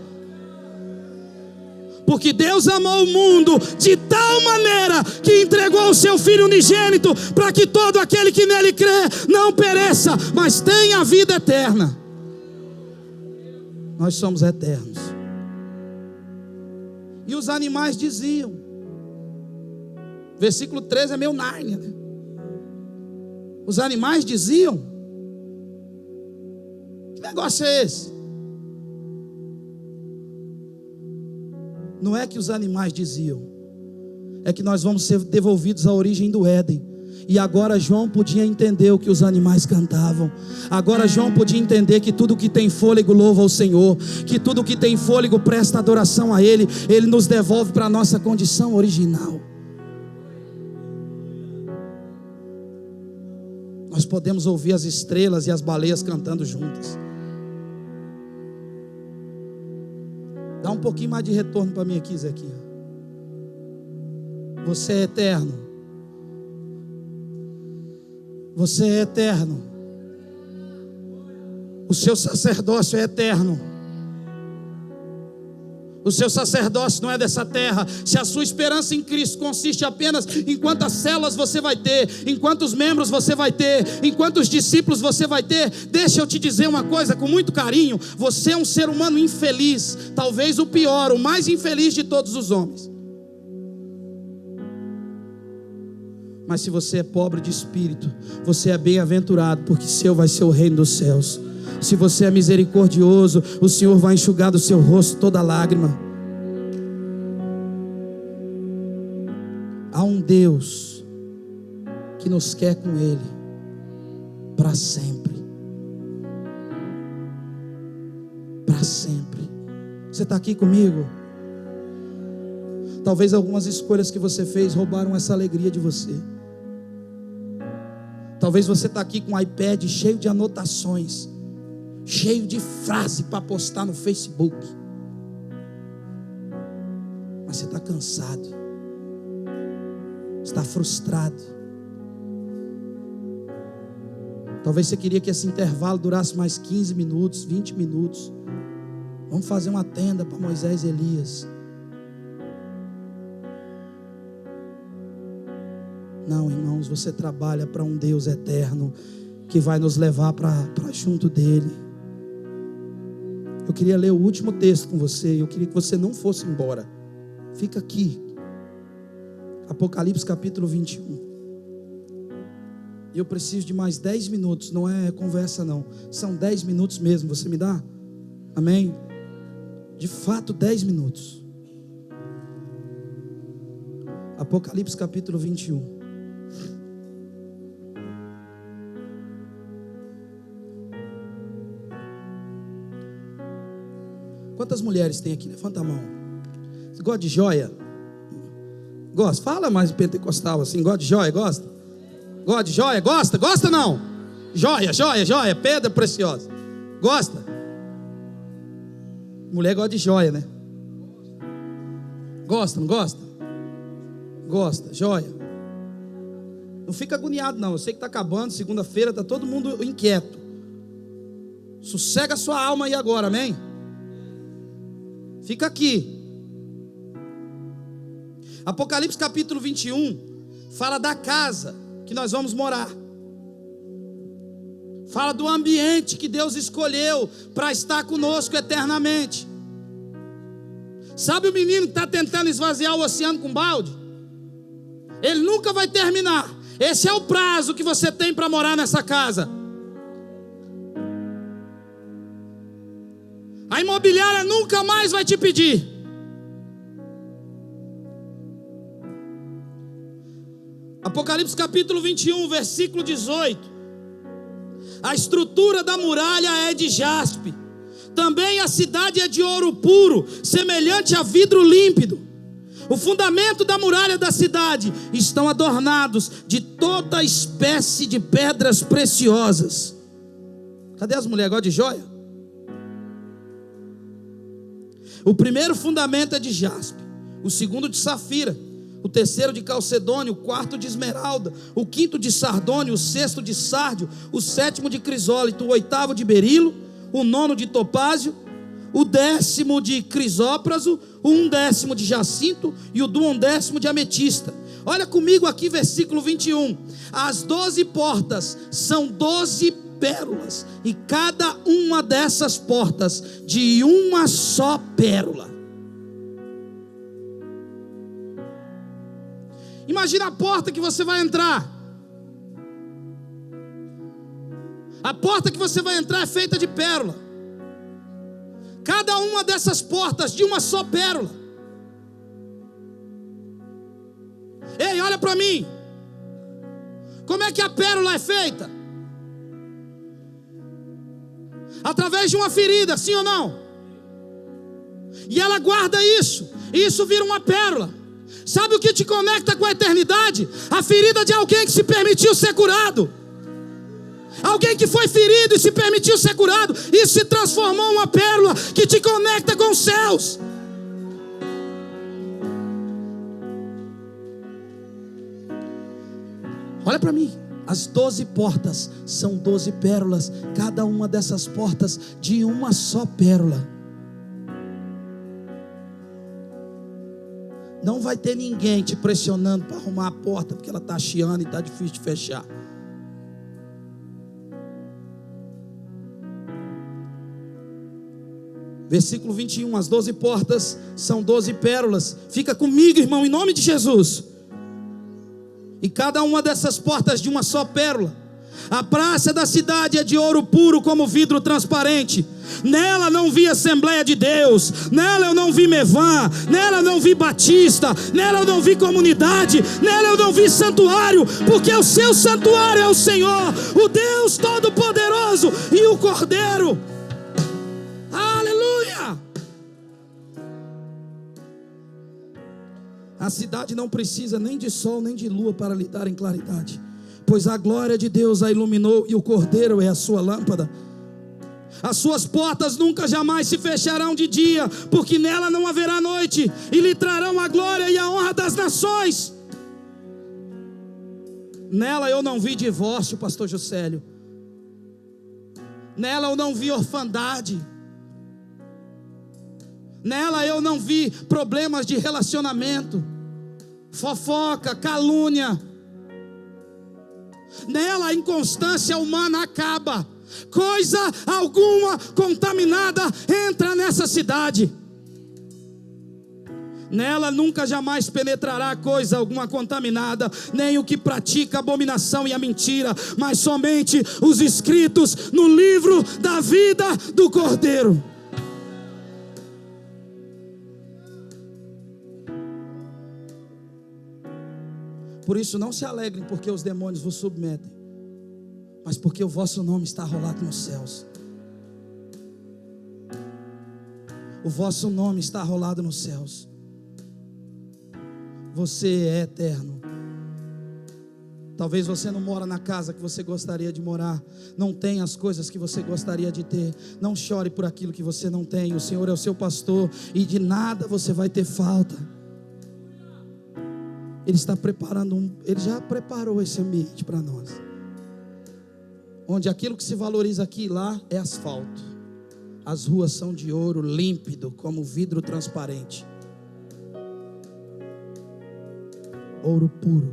Porque Deus amou o mundo de tal maneira que entregou o seu Filho unigênito, para que todo aquele que nele crê não pereça, mas tenha a vida eterna. Nós somos eternos. E os animais diziam, versículo 13 é meio Nárnia, né? Os animais diziam: que negócio é esse? Não é que os animais diziam, é que nós vamos ser devolvidos à origem do Éden. E agora João podia entender o que os animais cantavam. Agora João podia entender que tudo que tem fôlego louva ao Senhor, que tudo que tem fôlego presta adoração a Ele. Ele nos devolve para a nossa condição original. Nós podemos ouvir as estrelas e as baleias cantando juntas. Dá um pouquinho mais de retorno para mim aqui, Zequinha. Você é eterno. Você é eterno. O seu sacerdócio é eterno. O seu sacerdócio não é dessa terra. Se a sua esperança em Cristo consiste apenas em quantas células você vai ter, em quantos membros você vai ter, em quantos discípulos você vai ter, deixa eu te dizer uma coisa com muito carinho: você é um ser humano infeliz, talvez o pior, o mais infeliz de todos os homens. Mas se você é pobre de espírito, você é bem-aventurado, porque seu vai ser o reino dos céus. Se você é misericordioso, o Senhor vai enxugar do seu rosto toda lágrima. Há um Deus que nos quer com Ele para sempre. Para sempre. Você está aqui comigo? Talvez algumas escolhas que você fez roubaram essa alegria de você. Talvez você está aqui com um iPad cheio de anotações, cheio de frase para postar no Facebook, mas você está cansado, está frustrado. Talvez você queria que esse intervalo durasse mais 15 minutos, 20 minutos. Vamos fazer uma tenda para Moisés e Elias. Não, irmãos, você trabalha para um Deus eterno que vai nos levar para junto dele. Eu queria ler o último texto com você. Eu queria que você não fosse embora. Fica aqui. Apocalipse capítulo 21. Eu preciso de mais 10 minutos. Não é conversa não. São 10 minutos mesmo. Você me dá? Amém? De fato 10 minutos. Apocalipse capítulo 21. Quantas mulheres tem aqui? Levanta a mão. Você gosta de joia? Gosta? Fala mais pentecostal assim. Gosta de joia? Gosta? Gosta de joia? Gosta? Gosta não? Joia, joia, joia. Pedra preciosa. Gosta? Mulher gosta de joia, né? Gosta, não gosta? Gosta, joia. Não fica agoniado não. Eu sei que está acabando, segunda-feira, está todo mundo inquieto. Sossega a sua alma aí agora, amém? Fica aqui. Apocalipse capítulo 21 fala da casa que nós vamos morar. Fala do ambiente que Deus escolheu para estar conosco eternamente. Sabe o menino que está tentando esvaziar o oceano com balde? Ele nunca vai terminar. Esse é o prazo que você tem para morar nessa casa. A imobiliária nunca mais vai te pedir. Apocalipse capítulo 21, versículo 18. A estrutura da muralha é de jaspe. Também a cidade é de ouro puro, semelhante a vidro límpido. O fundamento da muralha da cidade estão adornados de toda espécie de pedras preciosas. Cadê as mulheres? Gostam de joia? O primeiro fundamento é de jaspe, o segundo de safira, o terceiro de calcedônio, o quarto de esmeralda, o quinto de sardônio, o sexto de sárdio, o sétimo de crisólito, o oitavo de berilo, o nono de topázio, o 10º de crisópraso, o 11º de jacinto e o 12º de ametista. Olha comigo aqui versículo 21. As 12 portas são 12 pérolas, e cada uma dessas portas de uma só pérola. Imagina a porta que você vai entrar. A porta que você vai entrar é feita de pérola. Cada uma dessas portas de uma só pérola. Ei, olha para mim. Como é que a pérola é feita? Através de uma ferida, sim ou não? E ela guarda isso, e isso vira uma pérola. Sabe o que te conecta com a eternidade? A ferida de alguém que se permitiu ser curado. Alguém que foi ferido e se permitiu ser curado. Isso se transformou em uma pérola que te conecta com os céus. Olha para mim. As 12 portas são 12 pérolas. Cada uma dessas portas de uma só pérola. Não vai ter ninguém te pressionando para arrumar a porta, porque ela está chiando e está difícil de fechar. Versículo 21, as 12 portas são 12 pérolas. Fica comigo, irmão, em nome de Jesus. E cada uma dessas portas de uma só pérola. A praça da cidade é de ouro puro como vidro transparente. Nela não vi Assembleia de Deus, nela eu não vi Mevan, nela eu não vi Batista, nela eu não vi comunidade, nela eu não vi santuário, porque o seu santuário é o Senhor, o Deus Todo-Poderoso e o Cordeiro. Aleluia! A cidade não precisa nem de sol nem de lua para lhe dar em claridade, pois a glória de Deus a iluminou e o Cordeiro é a sua lâmpada. As suas portas nunca jamais se fecharão de dia, porque nela não haverá noite, e lhe trarão a glória e a honra das nações. Nela eu não vi divórcio, pastor Juscelio. Nela eu não vi orfandade. Nela eu não vi problemas de relacionamento, fofoca, calúnia. Nela a inconstância humana acaba. Coisa alguma contaminada entra nessa cidade. Nela nunca jamais penetrará coisa alguma contaminada, nem o que pratica a abominação e a mentira, mas somente os escritos no livro da vida do Cordeiro. Por isso não se alegrem porque os demônios vos submetem, mas porque o vosso nome está arrolado nos céus. O vosso nome está arrolado nos céus. Você é eterno. Talvez você não mora na casa que você gostaria de morar, não tem as coisas que você gostaria de ter. Não chore por aquilo que você não tem. O Senhor é o seu pastor e de nada você vai ter falta. Ele está preparando Ele já preparou esse ambiente para nós, onde aquilo que se valoriza aqui e lá é asfalto. As ruas são de ouro límpido, como vidro transparente. Ouro puro.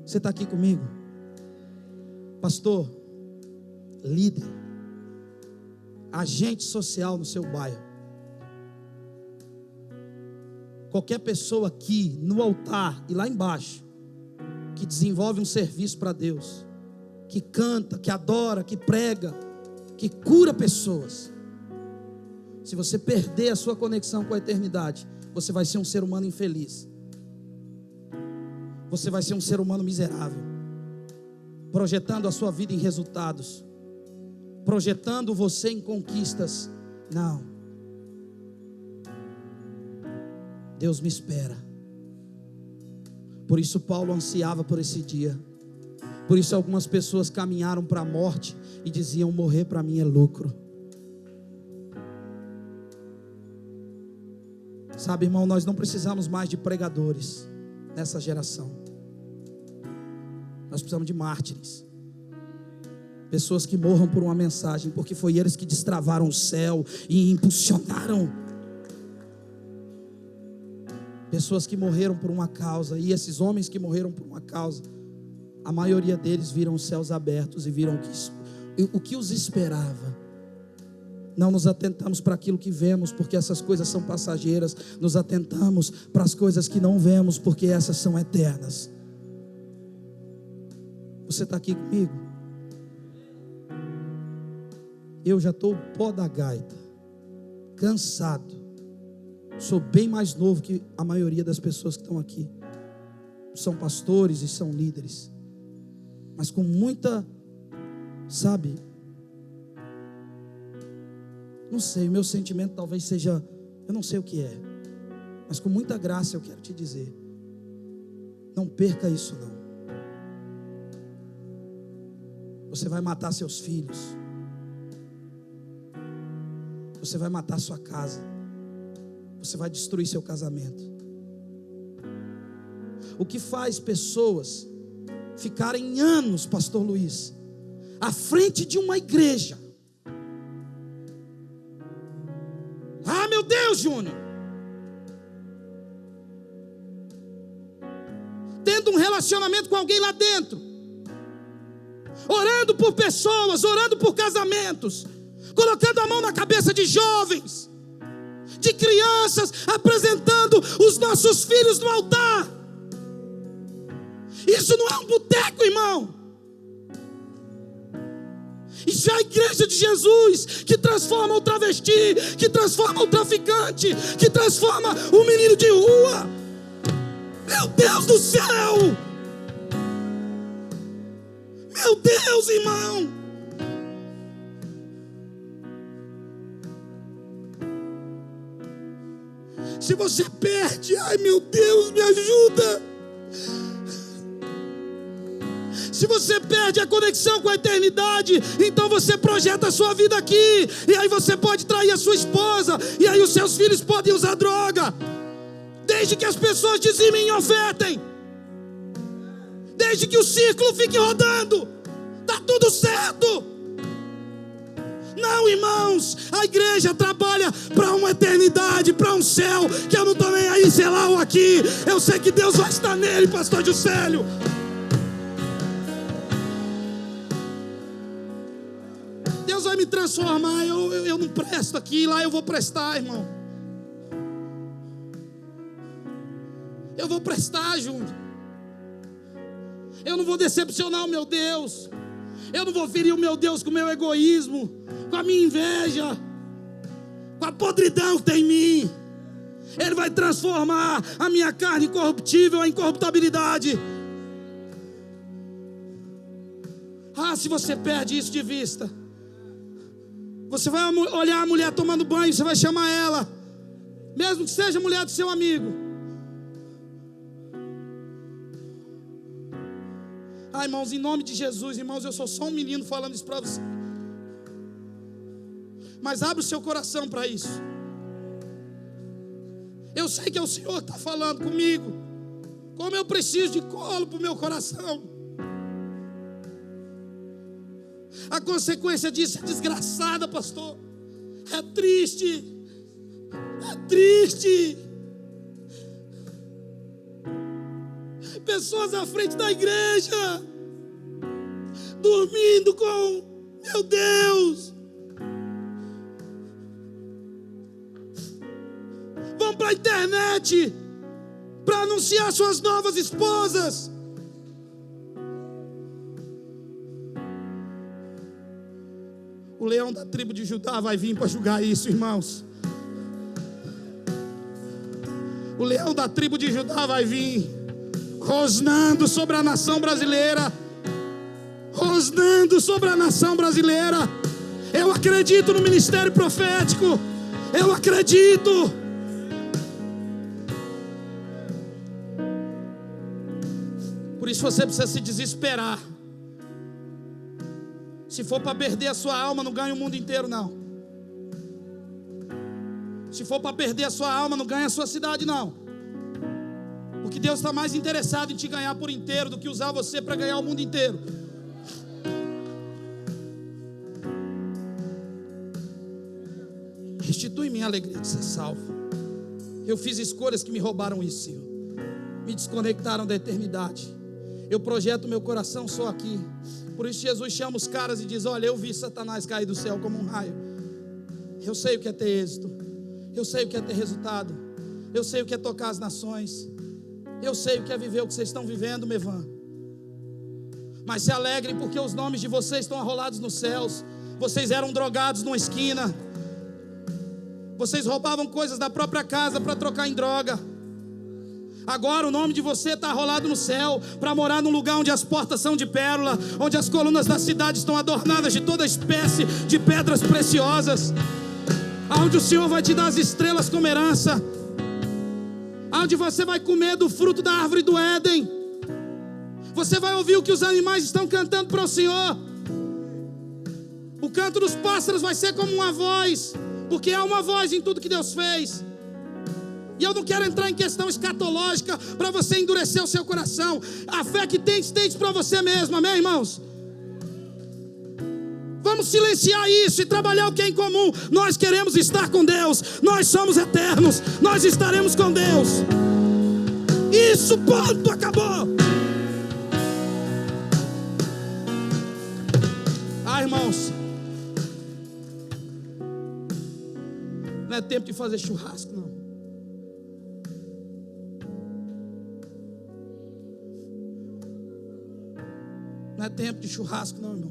Você está aqui comigo? Pastor, líder, agente social no seu bairro. Qualquer pessoa aqui no altar e lá embaixo que desenvolve um serviço para Deus, que canta, que adora, que prega, que cura pessoas. Se você perder a sua conexão com a eternidade, você vai ser um ser humano infeliz. Você vai ser um ser humano miserável, projetando a sua vida em resultados, projetando você em conquistas. Não. Deus me espera. Por isso Paulo ansiava por esse dia. Por isso algumas pessoas caminharam para a morte e diziam: morrer para mim é lucro. Sabe, irmão, nós não precisamos mais de pregadores nessa geração. Nós precisamos de mártires. Pessoas que morram por uma mensagem, porque foi eles que destravaram o céu e impulsionaram. Pessoas que morreram por uma causa, e esses homens que morreram por uma causa, a maioria deles viram os céus abertos e viram o que os esperava. Não nos atentamos para aquilo que vemos, porque essas coisas são passageiras. Nos atentamos para as coisas que não vemos, porque essas são eternas. Você está aqui comigo? Eu já estou pó da gaita, cansado. Sou bem mais novo que a maioria das pessoas que estão aqui. São pastores e são líderes, mas com muita, sabe, não sei, o meu sentimento talvez seja, eu não sei o que é, mas com muita graça eu quero te dizer: não perca isso não. Você vai matar seus filhos, você vai matar sua casa, você vai destruir seu casamento. O que faz pessoas ficarem anos, pastor Luiz, à frente de uma igreja? Ah, meu Deus, Júnior, tendo um relacionamento com alguém lá dentro, orando por pessoas, orando por casamentos, colocando a mão na cabeça de jovens, de crianças, apresentando os nossos filhos no altar. Isso não é um boteco, irmão. Isso é a igreja de Jesus, que transforma o travesti, que transforma o traficante, que transforma o menino de rua. Meu Deus do céu! Meu Deus, irmão! Se você perde, ai meu Deus, me ajuda! Se você perde a conexão com a eternidade, então você projeta a sua vida aqui, e aí você pode trair a sua esposa, e aí os seus filhos podem usar droga, desde que as pessoas dizimem e ofertem, desde que o círculo fique rodando, está tudo certo. Não, irmãos, a igreja trabalha para uma eternidade, para um céu, que eu não estou nem aí, sei lá ou aqui, eu sei que Deus vai estar nele, pastor Juscelio. Deus vai me transformar, eu não presto aqui, lá eu vou prestar, irmão. Eu vou prestar, Júnior. Eu não vou decepcionar o meu Deus. Eu não vou ferir o meu Deus com o meu egoísmo, com a minha inveja, com a podridão que tem em mim. Ele vai transformar a minha carne incorruptível em incorruptibilidade. Ah, se você perde isso de vista, você vai olhar a mulher tomando banho, você vai chamar ela, mesmo que seja a mulher do seu amigo. Ah, irmãos, em nome de Jesus, irmãos, eu sou só um menino falando isso para você. Mas abre o seu coração para isso. Eu sei que é o Senhor que está falando comigo. Como eu preciso de colo para o meu coração. A consequência disso é desgraçada, pastor. É triste. É triste. Pessoas à frente da igreja, dormindo com, meu Deus, vão para a internet para anunciar suas novas esposas. O leão da tribo de Judá vai vir para julgar isso, irmãos. O leão da tribo de Judá vai vir rosnando sobre a nação brasileira. Rosnando sobre a nação brasileira. Eu acredito no ministério profético. Eu acredito. Por isso você precisa se desesperar. Se for para perder a sua alma, não ganha o mundo inteiro, não. Se for para perder a sua alma, não ganha a sua cidade, não. Porque Deus está mais interessado em te ganhar por inteiro do que usar você para ganhar o mundo inteiro. Restitui minha alegria de ser salvo. Eu fiz escolhas que me roubaram isso, Senhor. Me desconectaram da eternidade. Eu projeto meu coração só aqui. Por isso Jesus chama os caras e diz: olha, eu vi Satanás cair do céu como um raio. Eu sei o que é ter êxito. Eu sei o que é ter resultado. Eu sei o que é tocar as nações. Eu sei o que é viver o que vocês estão vivendo, Mevan. Mas se alegrem porque os nomes de vocês estão arrolados nos céus. Vocês eram drogados numa esquina. Vocês roubavam coisas da própria casa para trocar em droga. Agora o nome de você está arrolado no céu, para morar num lugar onde as portas são de pérola, onde as colunas da cidade estão adornadas de toda espécie de pedras preciosas, onde o Senhor vai te dar as estrelas como herança, onde você vai comer do fruto da árvore do Éden. Você vai ouvir o que os animais estão cantando para o Senhor. O canto dos pássaros vai ser como uma voz, porque há uma voz em tudo que Deus fez. E eu não quero entrar em questão escatológica para você endurecer o seu coração. A fé que tem para você mesmo, amém, irmãos? Vamos silenciar isso e trabalhar o que é em comum. Nós queremos estar com Deus. Nós somos eternos. Nós estaremos com Deus. Isso, ponto, acabou. Não é tempo de fazer churrasco, não. Não é tempo de churrasco, não, irmão.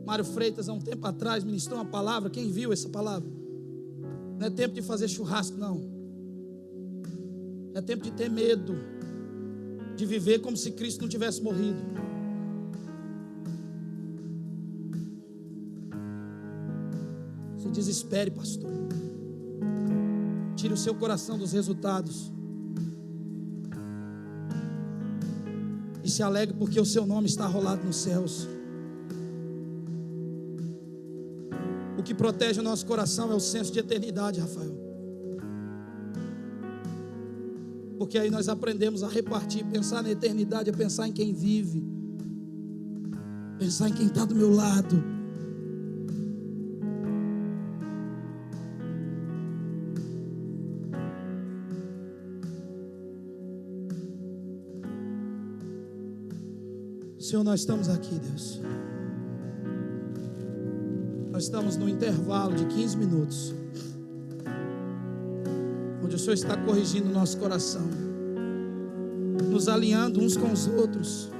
Mário Freitas, há um tempo atrás, ministrou uma palavra. Quem viu essa palavra? Não é tempo de fazer churrasco, não. É tempo de ter medo, de viver como se Cristo não tivesse morrido. Se desespere, pastor. Tire o seu coração dos resultados. E se alegre porque o seu nome está arrolado nos céus. O que protege o nosso coração é o senso de eternidade, Rafael. Porque aí nós aprendemos a repartir. Pensar na eternidade é pensar em quem vive, pensar em quem está do meu lado. Senhor, nós estamos aqui, Deus. Nós estamos no intervalo de 15 minutos, onde o Senhor está corrigindo o nosso coração, nos alinhando uns com os outros,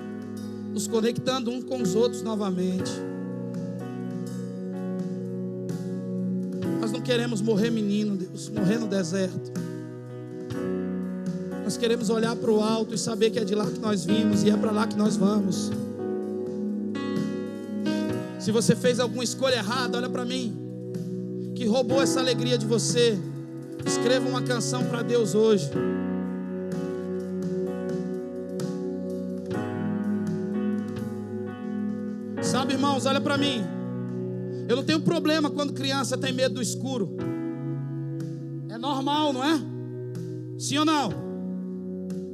nos conectando uns com os outros novamente. Nós não queremos morrer menino, Deus, morrer no deserto. Nós queremos olhar para o alto e saber que é de lá que nós vimos e é para lá que nós vamos. Se você fez alguma escolha errada, olha para mim, que roubou essa alegria de você, escreva uma canção para Deus hoje. Sabe, irmãos, olha para mim. Eu não tenho problema quando criança tem medo do escuro. É normal, não é? Sim ou não?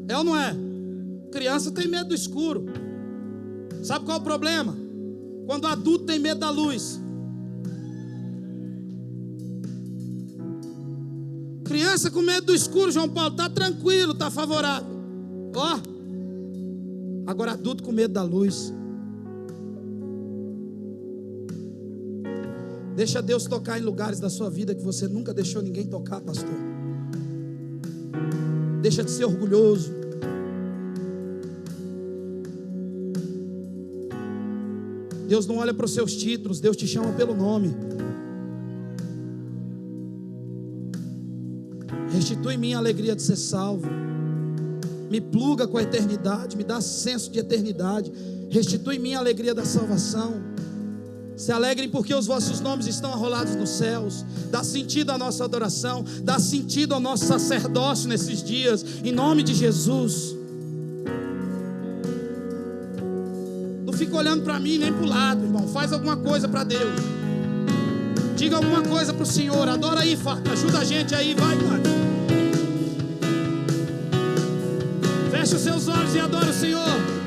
É ou não é? Criança tem medo do escuro. Sabe qual é o problema? Quando o adulto tem medo da luz. Criança com medo do escuro, João Paulo, está tranquilo, está favorável. Ó. Agora adulto com medo da luz. Deixa Deus tocar em lugares da sua vida que você nunca deixou ninguém tocar, pastor. Deixa de ser orgulhoso. Deus não olha para os seus títulos, Deus te chama pelo nome. Restitui em mim a alegria de ser salvo. Me pluga com a eternidade, me dá senso de eternidade. Restitui em mim a alegria da salvação. Se alegrem porque os vossos nomes estão arrolados nos céus. Dá sentido à nossa adoração, dá sentido ao nosso sacerdócio nesses dias, em nome de Jesus. Não fica olhando para mim nem para o lado, irmão. Faz alguma coisa para Deus. Diga alguma coisa para o Senhor. Adora aí, Faca. Ajuda a gente aí, vai, mano. Feche os seus olhos e adora o Senhor.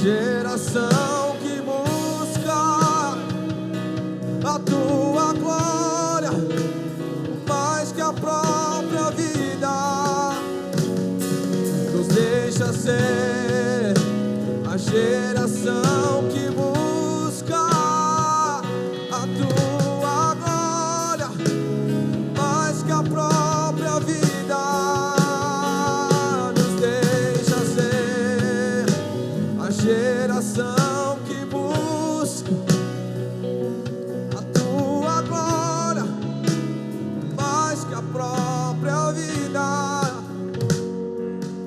Geração que busca a tua glória mais que a própria vida. Nos deixa ser a geração que busca a tua glória mais que a própria vida. Geração que busca a tua glória mais que a própria vida.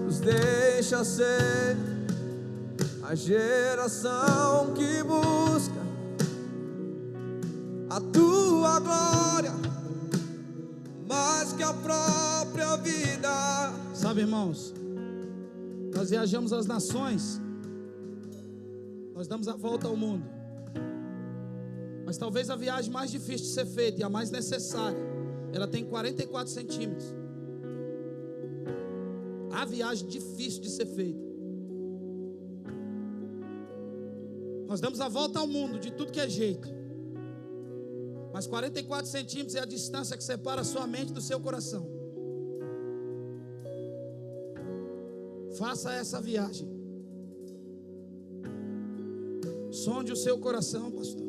Nos deixa ser a geração que busca a tua glória mais que a própria vida. Sabe, irmãos, nós viajamos as nações. Nós damos a volta ao mundo. Mas talvez a viagem mais difícil de ser feita e a mais necessária, ela tem 44 centímetros. A viagem difícil de ser feita. Nós damos a volta ao mundo de tudo que é jeito. Mas 44 centímetros é a distância que separa a sua mente do seu coração. Faça essa viagem. Sonde o seu coração, pastor.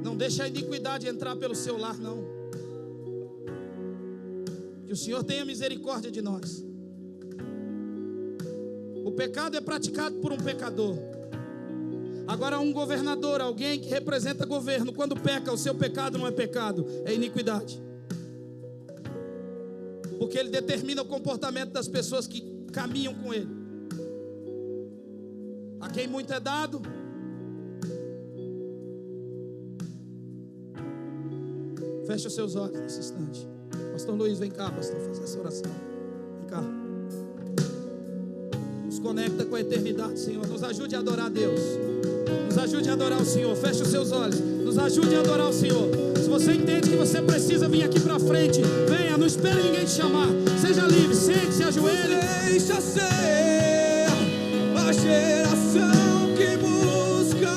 Não deixe a iniquidade entrar pelo seu lar, não. Que o Senhor tenha misericórdia de nós. O pecado é praticado por um pecador. Agora um governador, alguém que representa governo, quando peca, o seu pecado não é pecado, é iniquidade. Porque ele determina o comportamento das pessoas que caminham com ele. A quem muito é dado, feche os seus olhos nesse instante. Pastor Luiz, vem cá, pastor, fazer essa oração. Vem cá. Nos conecta com a eternidade, Senhor. Nos ajude a adorar a Deus. Nos ajude a adorar o Senhor. Feche os seus olhos. Nos ajude a adorar o Senhor. Se você entende que você precisa vir aqui para frente, venha, não espere ninguém te chamar. Seja livre, sente-se, ajoelhe. Deixa ser a geração que busca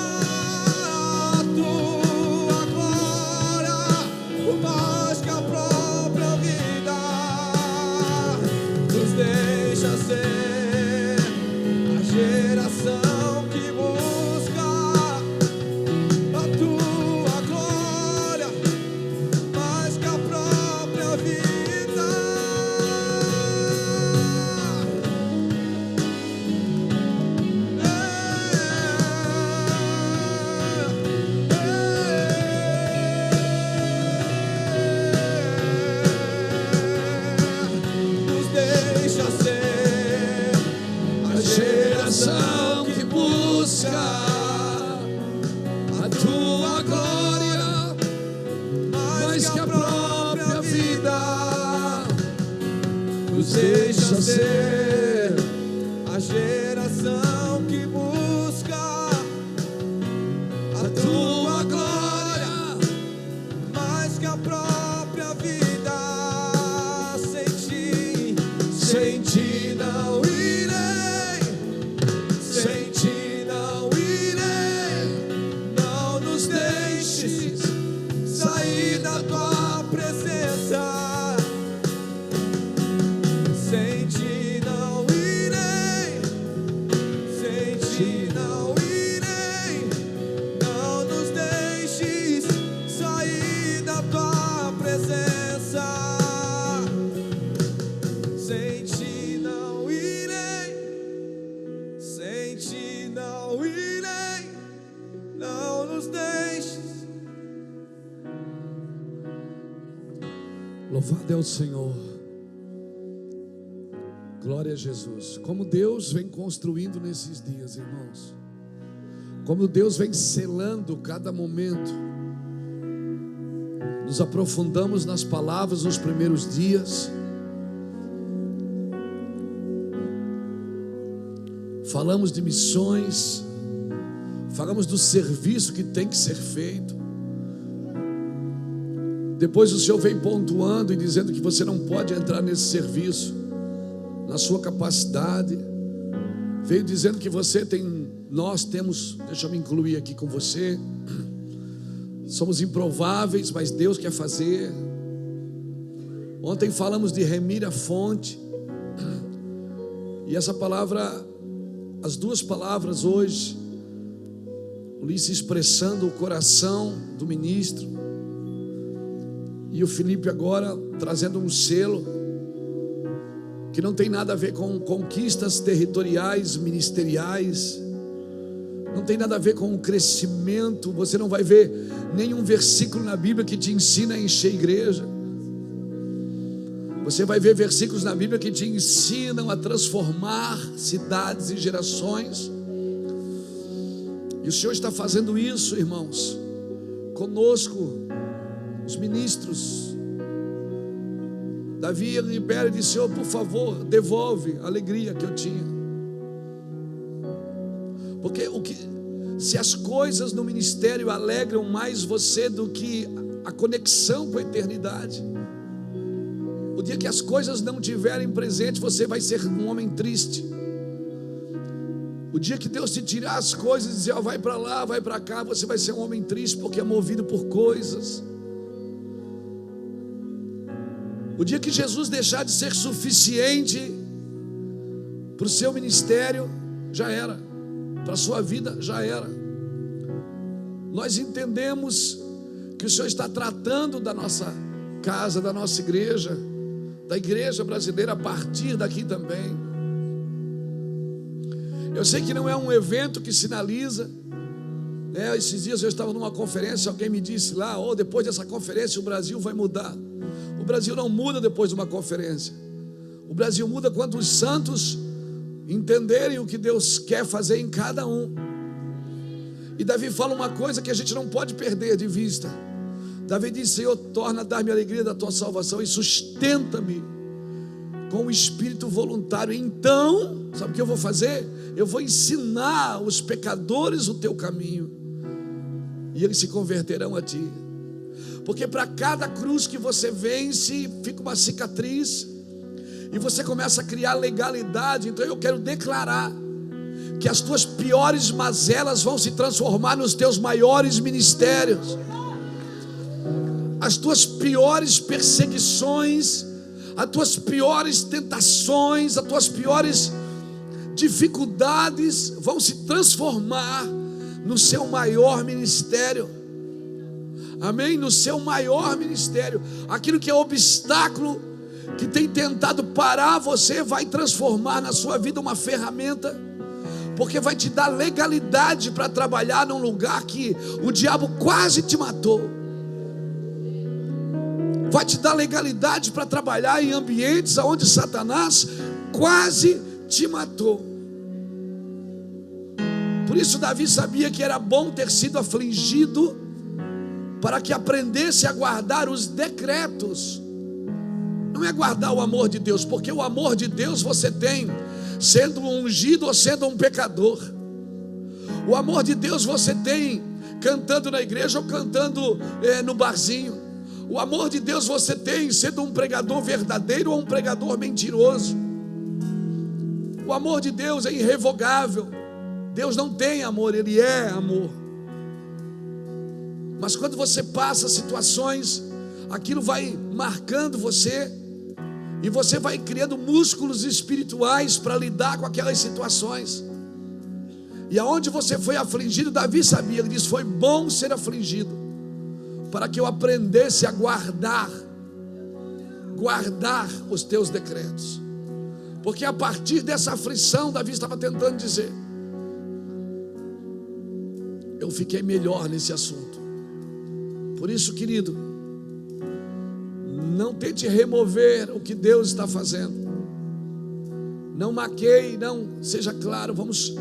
a tua glória, por mais que a própria vida nos deixa ser a geração que busca a tua glória, mais que a própria vida. Nos deixa ser a geração que busca a tua glória, mais que a própria vida. Nos deixa ser a geração que busca a tua glória, mais que a própria vida. Sem ti não irei, sem ti não irei. Não nos deixes sair da tua presença. Sem ti não irei, sem ti não irei. Não nos deixes sair da tua presença. Sem ti não irei, sem ti não irei. Não nos deixes. Louvado é o Senhor. Glória a Jesus. Como Deus vem construindo nesses dias, irmãos. Como Deus vem selando cada momento. Nos aprofundamos nas palavras nos primeiros dias. Falamos de missões. Falamos do serviço que tem que ser feito. Depois o Senhor vem pontuando e dizendo que você não pode entrar nesse serviço na sua capacidade. Veio dizendo que você tem, nós temos, deixa eu me incluir aqui com você. Somos improváveis, mas Deus quer fazer. Ontem falamos de remir a fonte. E essa palavra, as duas palavras hoje, Ulisses expressando o coração do ministro, e o Felipe agora trazendo um selo que não tem nada a ver com conquistas territoriais, ministeriais, não tem nada a ver com o crescimento. Você não vai ver nenhum versículo na Bíblia que te ensina a encher igreja. Você vai ver versículos na Bíblia que te ensinam a transformar cidades e gerações. E o Senhor está fazendo isso, irmãos, conosco, os ministros. Davi libera e disse: Senhor, por favor, devolve a alegria que eu tinha. Porque se as coisas no ministério alegram mais você do que a conexão com a eternidade, o dia que as coisas não tiverem presente, você vai ser um homem triste. O dia que Deus te tirar as coisas e dizer, ó, vai para lá, vai para cá, você vai ser um homem triste, porque é movido por coisas. O dia que Jesus deixar de ser suficiente para o seu ministério, já era. Para a sua vida, já era. Nós entendemos que o Senhor está tratando da nossa casa, da nossa igreja, da igreja brasileira a partir daqui também. Eu sei que não é um evento que sinaliza, né? Esses dias eu estava numa conferência, alguém me disse lá, depois dessa conferência o Brasil vai mudar. O Brasil não muda depois de uma conferência. O Brasil muda quando os santos entenderem o que Deus quer fazer em cada um. E Davi fala uma coisa que a gente não pode perder de vista. Davi diz, Senhor, torna a dar-me a alegria da tua salvação e sustenta-me com o espírito voluntário. Então, sabe o que eu vou fazer? Eu vou ensinar os pecadores o teu caminho, e eles se converterão a ti. Porque para cada cruz que você vence, fica uma cicatriz, e você começa a criar legalidade. Então eu quero declarar que as tuas piores mazelas vão se transformar nos teus maiores ministérios. As tuas piores perseguições, as tuas piores tentações, as tuas piores dificuldades vão se transformar no seu maior ministério. Amém? No seu maior ministério. Aquilo que é obstáculo, que tem tentado parar você, vai transformar na sua vida uma ferramenta, porque vai te dar legalidade para trabalhar num lugar que o diabo quase te matou. Vai te dar legalidade para trabalhar em ambientes onde Satanás quase te matou. Por isso Davi sabia que era bom ter sido afligido, para que aprendesse a guardar os decretos. Não é guardar o amor de Deus, porque o amor de Deus você tem sendo ungido ou sendo um pecador. O amor de Deus você tem cantando na igreja ou cantando no barzinho. O amor de Deus você tem sendo um pregador verdadeiro ou um pregador mentiroso. O amor de Deus é irrevogável. Deus não tem amor, Ele é amor. Mas quando você passa situações, aquilo vai marcando você, e você vai criando músculos espirituais para lidar com aquelas situações. E aonde você foi afligido, Davi sabia, ele disse, foi bom ser afligido, para que eu aprendesse a guardar os teus decretos. Porque a partir dessa aflição, Davi estava tentando dizer, eu fiquei melhor nesse assunto. Por isso, querido, não tente remover o que Deus está fazendo. Não maqueie, não, seja claro, vamos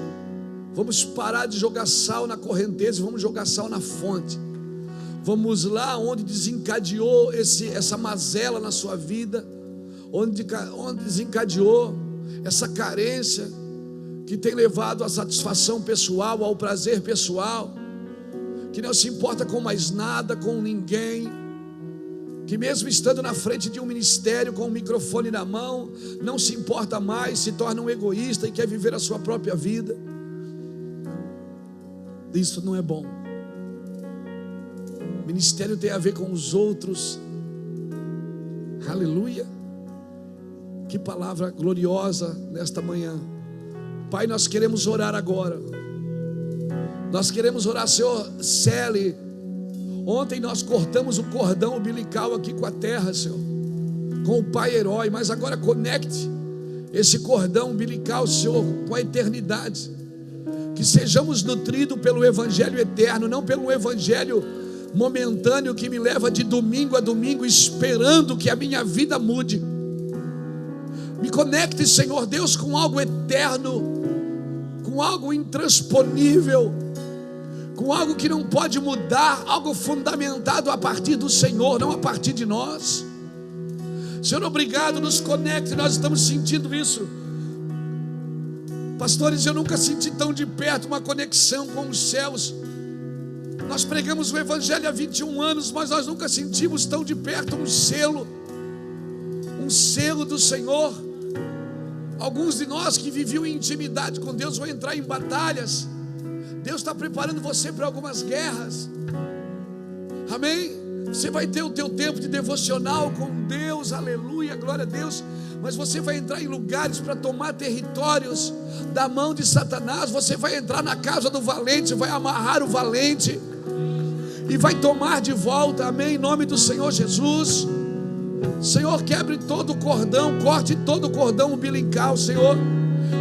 parar de jogar sal na correnteza e vamos jogar sal na fonte. Vamos lá onde desencadeou essa mazela na sua vida, onde desencadeou essa carência que tem levado à satisfação pessoal, ao prazer pessoal, que não se importa com mais nada, com ninguém, que mesmo estando na frente de um ministério com um microfone na mão, não se importa mais, se torna um egoísta e quer viver a sua própria vida. Isso não é bom. Ministério tem a ver com os outros. Aleluia. Que palavra gloriosa nesta manhã. Pai, nós queremos orar agora. Nós queremos orar, Senhor, cele. Ontem nós cortamos o cordão umbilical aqui com a terra, Senhor, com o Pai herói, mas agora conecte esse cordão umbilical, Senhor, com a eternidade. Que sejamos nutridos pelo Evangelho eterno, não pelo Evangelho momentâneo que me leva de domingo a domingo esperando que a minha vida mude. Me conecte, Senhor Deus, com algo eterno, com algo intransponível, com algo que não pode mudar, algo fundamentado a partir do Senhor, não a partir de nós. Senhor, obrigado, nos conecte, nós estamos sentindo isso. Pastores, eu nunca senti tão de perto uma conexão com os céus. Nós pregamos o Evangelho há 21 anos, mas nós nunca sentimos tão de perto um selo do Senhor. Alguns de nós que viviam em intimidade com Deus vão entrar em batalhas. Deus está preparando você para algumas guerras. Amém? Você vai ter o teu tempo de devocional com Deus, aleluia, glória a Deus. Mas você vai entrar em lugares para tomar territórios da mão de Satanás. Você vai entrar na casa do valente, vai amarrar o valente e vai tomar de volta, amém, em nome do Senhor Jesus. Senhor, quebre todo o cordão, corte todo o cordão umbilical, Senhor,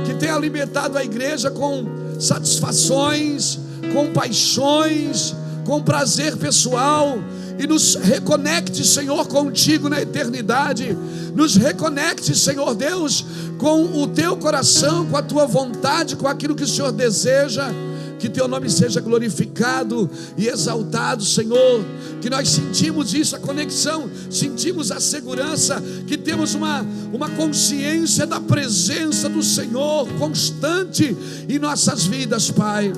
que tem alimentado a igreja com satisfações, com paixões, com prazer pessoal, e nos reconecte, Senhor, contigo na eternidade. Nos reconecte, Senhor Deus, com o teu coração, com a tua vontade, com aquilo que o Senhor deseja. Que teu nome seja glorificado e exaltado, Senhor. Que nós sentimos isso, a conexão, sentimos a segurança, que temos uma consciência da presença do Senhor constante em nossas vidas, Pai.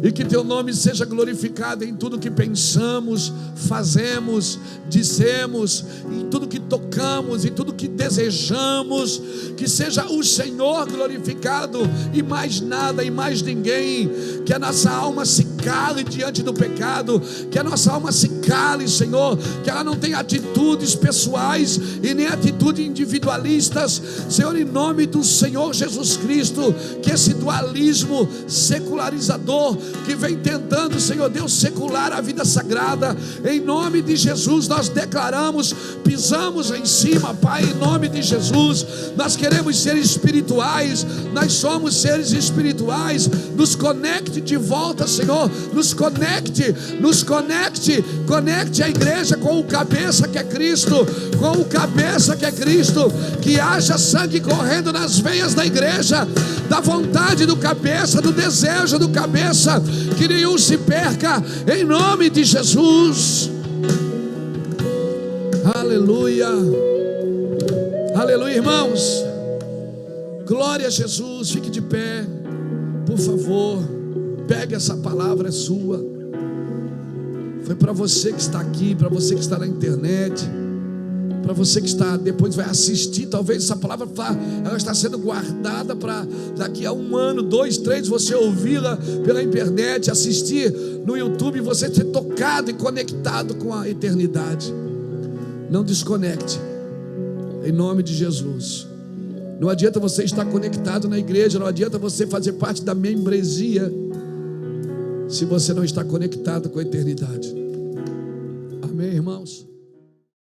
E que teu nome seja glorificado em tudo que pensamos, fazemos, dizemos, em tudo que tocamos, em tudo que desejamos. Que seja o Senhor glorificado e mais nada e mais ninguém. Que a nossa alma se cale diante do pecado, que a nossa alma se cale, Senhor, que ela não tenha atitudes pessoais e nem atitudes individualistas, Senhor, em nome do Senhor Jesus Cristo. Que esse dualismo secularizador que vem tentando, Senhor Deus, secular a vida sagrada, em nome de Jesus nós declaramos, pisamos em cima, Pai, em nome de Jesus. Nós queremos ser espirituais, nós somos seres espirituais. Nos conecte de volta, Senhor, nos conecte, conecte a igreja com o cabeça que é Cristo, com o cabeça que é Cristo. Que haja sangue correndo nas veias da igreja, da vontade do cabeça, do desejo do cabeça, que nenhum se perca, em nome de Jesus. Aleluia, aleluia, irmãos, glória a Jesus. Fique de pé, por favor, pegue essa palavra, é sua. Foi para você que está aqui, para você que está na internet, para você que está depois vai assistir. Talvez essa palavra ela está sendo guardada para daqui a 1 ano, 2, 3 você ouvi-la pela internet, assistir no YouTube, você ser tocado e conectado com a eternidade. Não desconecte, em nome de Jesus. Não adianta você estar conectado na igreja, não adianta você fazer parte da membresia se você não está conectado com a eternidade. Amém, irmãos?